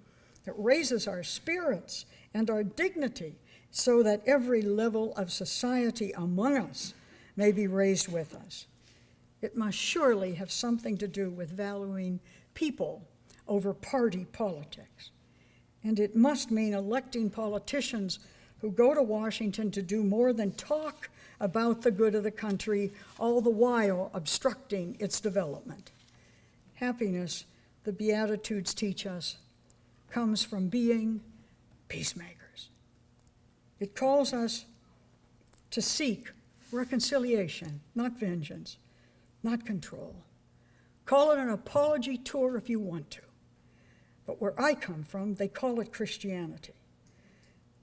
that raises our spirits and our dignity so that every level of society among us may be raised with us. It must surely have something to do with valuing people over party politics. And it must mean electing politicians who go to Washington to do more than talk about the good of the country, all the while obstructing its development. Happiness, the Beatitudes teach us, comes from being peacemakers. It calls us to seek reconciliation, not vengeance, not control. Call it an apology tour if you want to. But where I come from, they call it Christianity.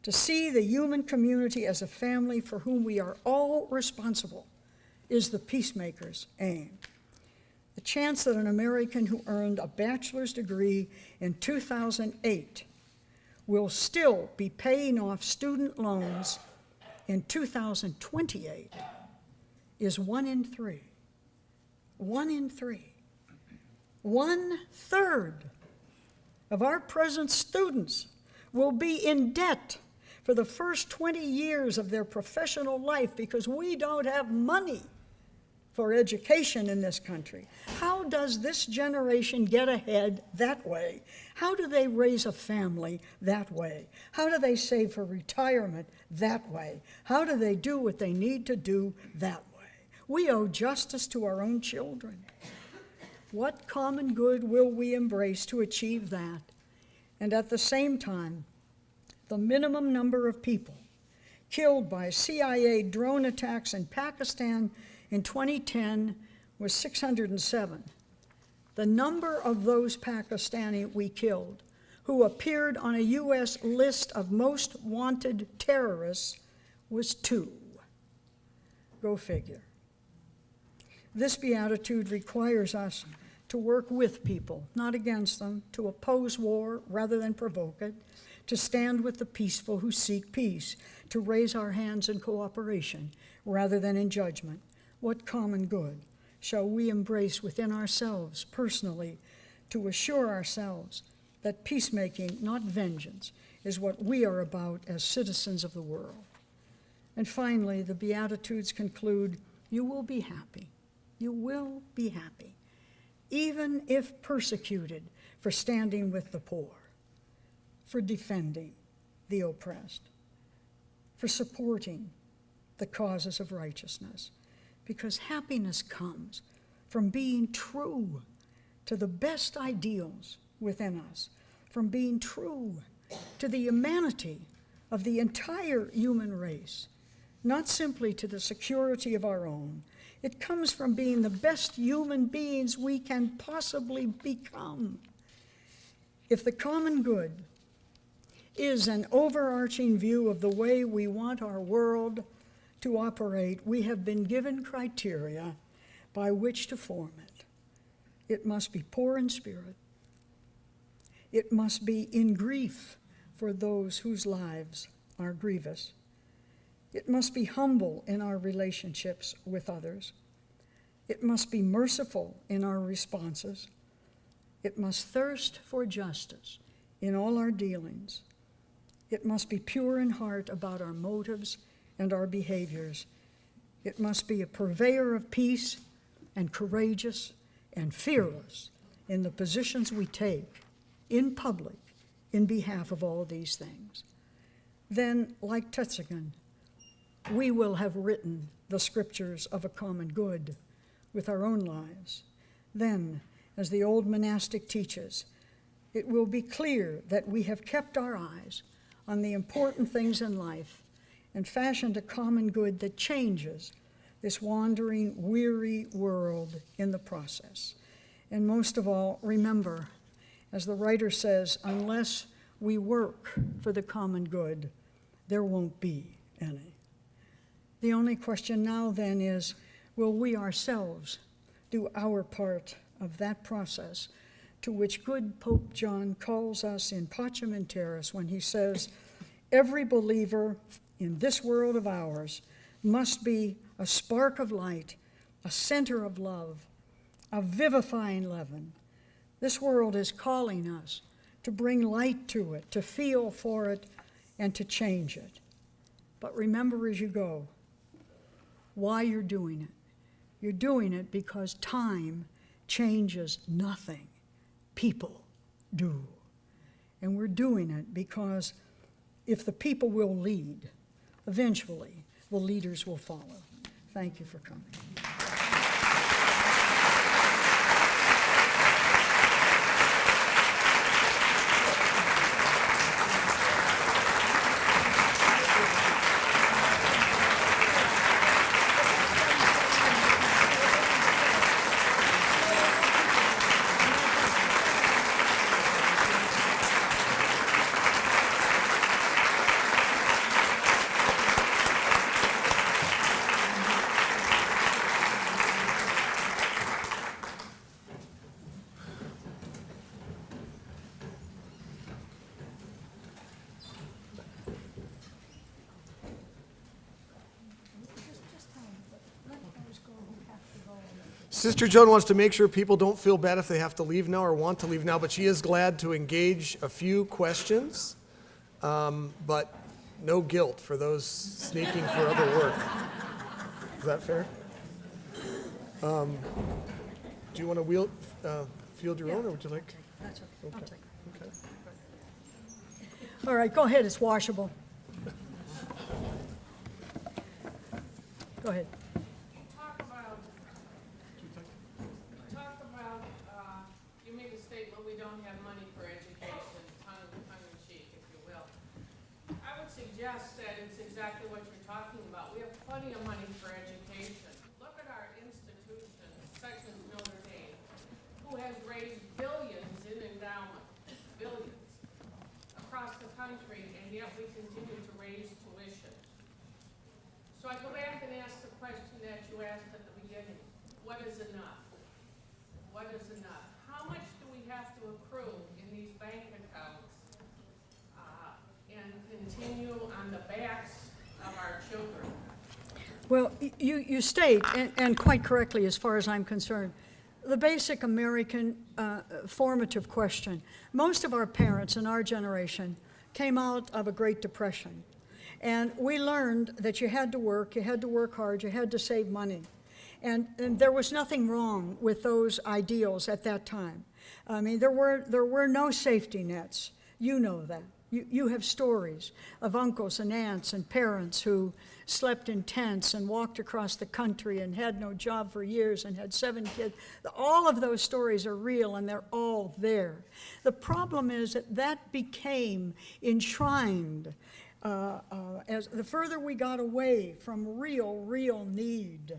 To see the human community as a family for whom we are all responsible is the peacemaker's aim. The chance that an American who earned a bachelor's degree in 2008 will still be paying off student loans in 2028 is 1 in 3. 1 in 3. 1/3 of our present students will be in debt for the first 20 years of their professional life because we don't have money for education in this country. How does this generation get ahead that way? How do they raise a family that way? How do they save for retirement that way? How do they do what they need to do that way? We owe justice to our own children. What common good will we embrace to achieve that? And at the same time, the minimum number of people killed by CIA drone attacks in Pakistan in 2010 was 607. The number of those Pakistani we killed who appeared on a U.S. list of most wanted terrorists was 2. Go figure. This beatitude requires us to work with people, not against them, to oppose war rather than provoke it, to stand with the peaceful who seek peace, to raise our hands in cooperation rather than in judgment. What common good shall we embrace within ourselves personally to assure ourselves that peacemaking, not vengeance, is what we are about as citizens of the world? And finally, the Beatitudes conclude, you will be happy. You will be happy, even if persecuted for standing with the poor, for defending the oppressed, for supporting the causes of righteousness. Because happiness comes from being true to the best ideals within us, from being true to the humanity of the entire human race, not simply to the security of our own. It comes from being the best human beings we can possibly become. If the common good is an overarching view of the way we want our world to operate, we have been given criteria by which to form it. It must be poor in spirit. It must be in grief for those whose lives are grievous. It must be humble in our relationships with others. It must be merciful in our responses. It must thirst for justice in all our dealings. It must be pure in heart about our motives and our behaviors. It must be a purveyor of peace and courageous and fearless in the positions we take in public in behalf of all these things. Then, like Tetzigan, we will have written the scriptures of a common good with our own lives. Then, as the old monastic teaches, it will be clear that we have kept our eyes on the important things in life and fashioned a common good that changes this wandering, weary world in the process. And most of all, remember, as the writer says, unless we work for the common good, there won't be any. The only question now then is, will we ourselves do our part of that process to which good Pope John calls us in Pacem in Terris when he says, every believer in this world of ours must be a spark of light, a center of love, a vivifying leaven. This world is calling us to bring light to it, to feel for it, and to change it. But remember as you go why you're doing it. You're doing it because time changes nothing. People do. And we're doing it because if the people will lead, eventually the leaders will follow. Thank you for coming. Sister Joan wants to make sure people don't feel bad if they have to leave now or want to leave now, but she is glad to engage a few questions. But no guilt for those sneaking for other work. Is that fair? Do you want to field your own, or would you like? That's okay. I'll take it. Okay. All right, go ahead, it's washable. Go ahead. You make a statement, we don't have money for education, tongue in cheek, if you will. I would suggest that it's exactly what you're talking about. We have plenty of money for education. Look at our institutions, such as Notre Dame, who has raised billions in endowment, billions, across the country, and yet we continue to raise tuition. So I go back and ask the question that you asked at the beginning. What is enough? What is enough? How much do we have to accrue in these bank accounts and continue on the backs of our children? Well, you state, and quite correctly as far as I'm concerned, the basic American formative question. Most of our parents in our generation came out of a Great Depression. And we learned that you had to work hard, you had to save money. And there was nothing wrong with those ideals at that time. I mean, there were no safety nets. You know that. You have stories of uncles and aunts and parents who slept in tents and walked across the country and had no job for years and had 7 kids. All of those stories are real and they're all there. The problem is that became enshrined as the further we got away from real need.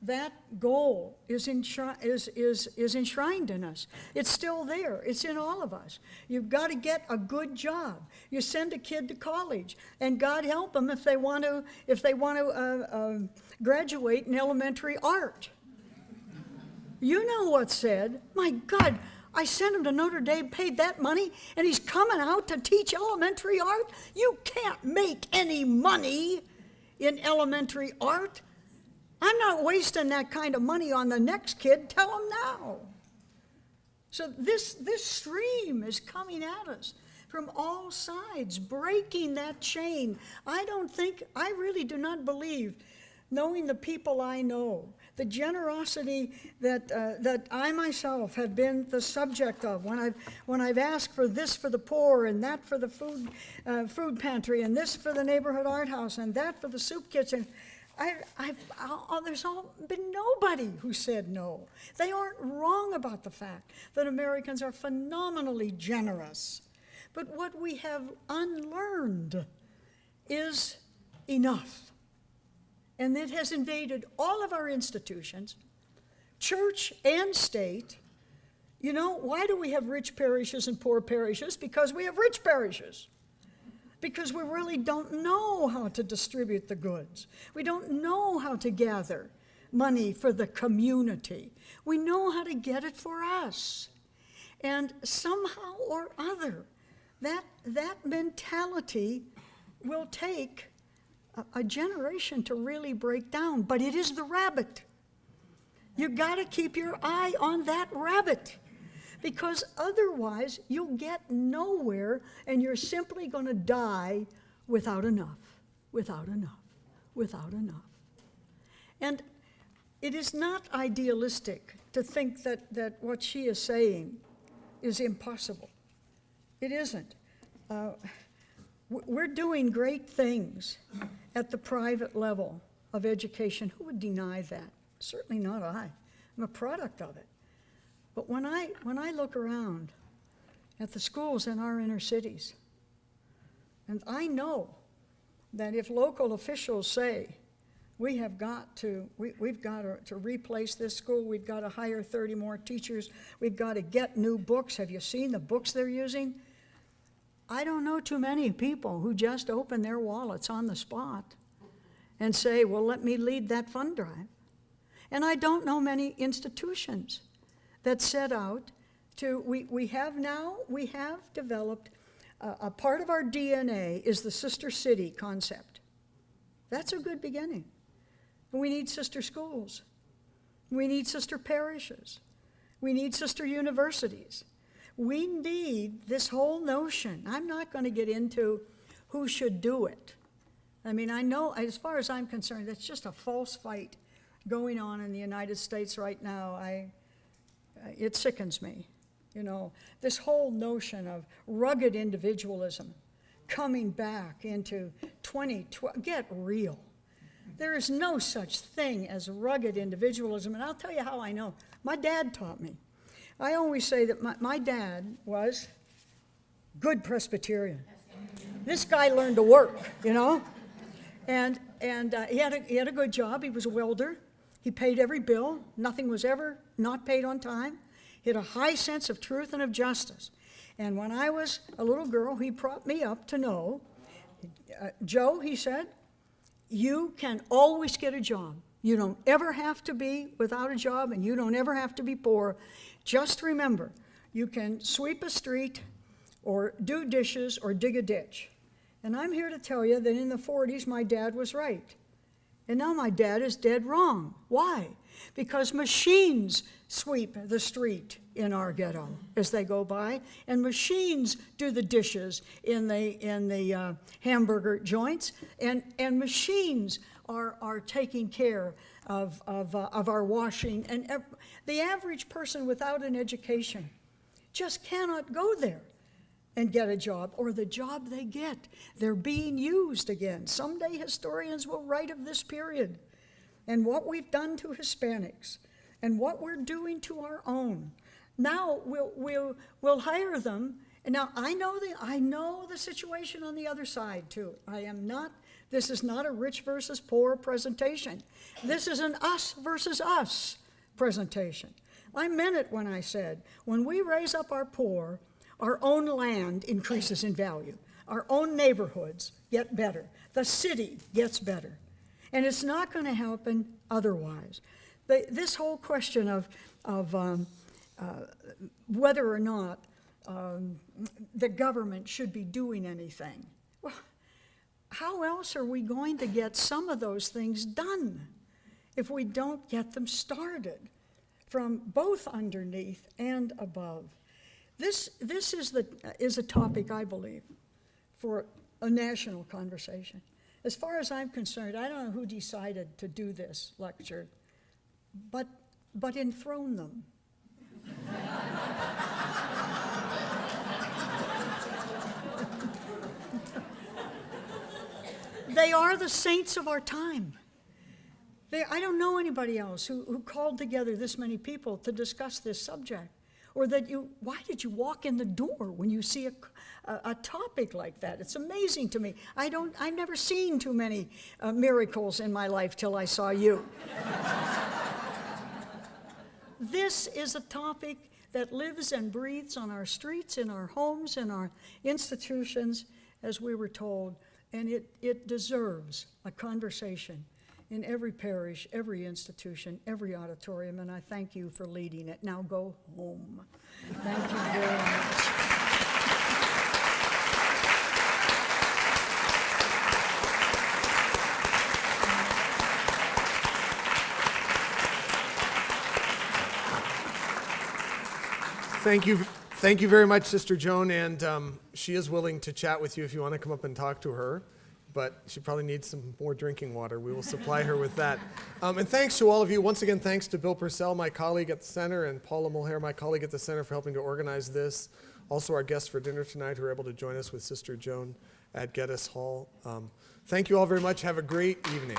That goal is enshrined in us. It's still there. It's in all of us. You've got to get a good job. You send a kid to college, and God help them if they want to graduate in elementary art. You know what's said. My God, I sent him to Notre Dame, paid that money, and he's coming out to teach elementary art? You can't make any money in elementary art. I'm not wasting that kind of money on the next kid. Tell them now. So this stream is coming at us from all sides, breaking that chain. I really do not believe, knowing the people I know, the generosity that I myself have been the subject of when I've asked for this for the poor and that for the food pantry and this for the neighborhood art house and that for the soup kitchen. There's been nobody who said no. They aren't wrong about the fact that Americans are phenomenally generous. But what we have unlearned is enough. And it has invaded all of our institutions, church and state. You know, why do we have rich parishes and poor parishes? Because we have rich parishes. Because we really don't know how to distribute the goods. We don't know how to gather money for the community. We know how to get it for us. And somehow or other, that mentality will take a generation to really break down. But it is the rabbit. You got to keep your eye on that rabbit. Because otherwise, you'll get nowhere, and you're simply going to die without enough, without enough, without enough. And it is not idealistic to think that what she is saying is impossible. It isn't. We're doing great things at the private level of education. Who would deny that? Certainly not I. I'm a product of it. But when I look around at the schools in our inner cities, and I know that if local officials say, we've got to replace this school, we've got to hire 30 more teachers, we've got to get new books. Have you seen the books they're using? I don't know too many people who just open their wallets on the spot and say, well, let me lead that fund drive. And I don't know many institutions that set out to, we have developed, a part of our DNA is the sister city concept. That's a good beginning. We need sister schools. We need sister parishes. We need sister universities. We need this whole notion. I'm not going to get into who should do it. I mean, I know, as far as I'm concerned, it's just a false fight going on in the United States right now. It sickens me. You know, this whole notion of rugged individualism coming back into 2012, get real. There is no such thing as rugged individualism, and I'll tell you how I know. My dad taught me. I always say that my dad was good Presbyterian. This guy learned to work, you know, and he had a good job. He was a welder. He paid every bill. Nothing was ever not paid on time. He had a high sense of truth and of justice. And when I was a little girl, he brought me up to know, Joe, he said, you can always get a job. You don't ever have to be without a job, and you don't ever have to be poor. Just remember, you can sweep a street or do dishes or dig a ditch. And I'm here to tell you that in the 40s, my dad was right. And now my dad is dead wrong. Why? Because machines sweep the street in our ghetto as they go by, and machines do the dishes in the hamburger joints, and machines are taking care of our washing. And the average person without an education just cannot go there and get a job, or the job they get, they're being used again. Someday historians will write of this period and what we've done to Hispanics and what we're doing to our own. Now we'll hire them. And now I know the situation on the other side too. This is not a rich versus poor presentation. This is an us versus us presentation. I meant it when I said, when we raise up our poor, our own land increases in value. Our own neighborhoods get better. The city gets better. And it's not going to happen otherwise. This whole question of whether or not the government should be doing anything. Well, how else are we going to get some of those things done if we don't get them started from both underneath and above? This is a topic, I believe, for a national conversation. As far as I'm concerned, I don't know who decided to do this lecture, but enthrone them. They are the saints of our time. I don't know anybody else who called together this many people to discuss this subject. Or why did you walk in the door when you see a topic like that? It's amazing to me. I've never seen too many miracles in my life till I saw you. This is a topic that lives and breathes on our streets, in our homes, in our institutions, as we were told, and it deserves a conversation in every parish, every institution, every auditorium, and I thank you for leading it. Now go home. Thank you very much. Thank you very much, Sister Joan, and she is willing to chat with you if you want to come up and talk to her. But she probably needs some more drinking water. We will supply her with that. And thanks to all of you. Once again, thanks to Bill Purcell, my colleague at the center, and Paula Mulhare, my colleague at the center, for helping to organize this. Also our guests for dinner tonight who are able to join us with Sister Joan at Geddes Hall. Thank you all very much. Have a great evening.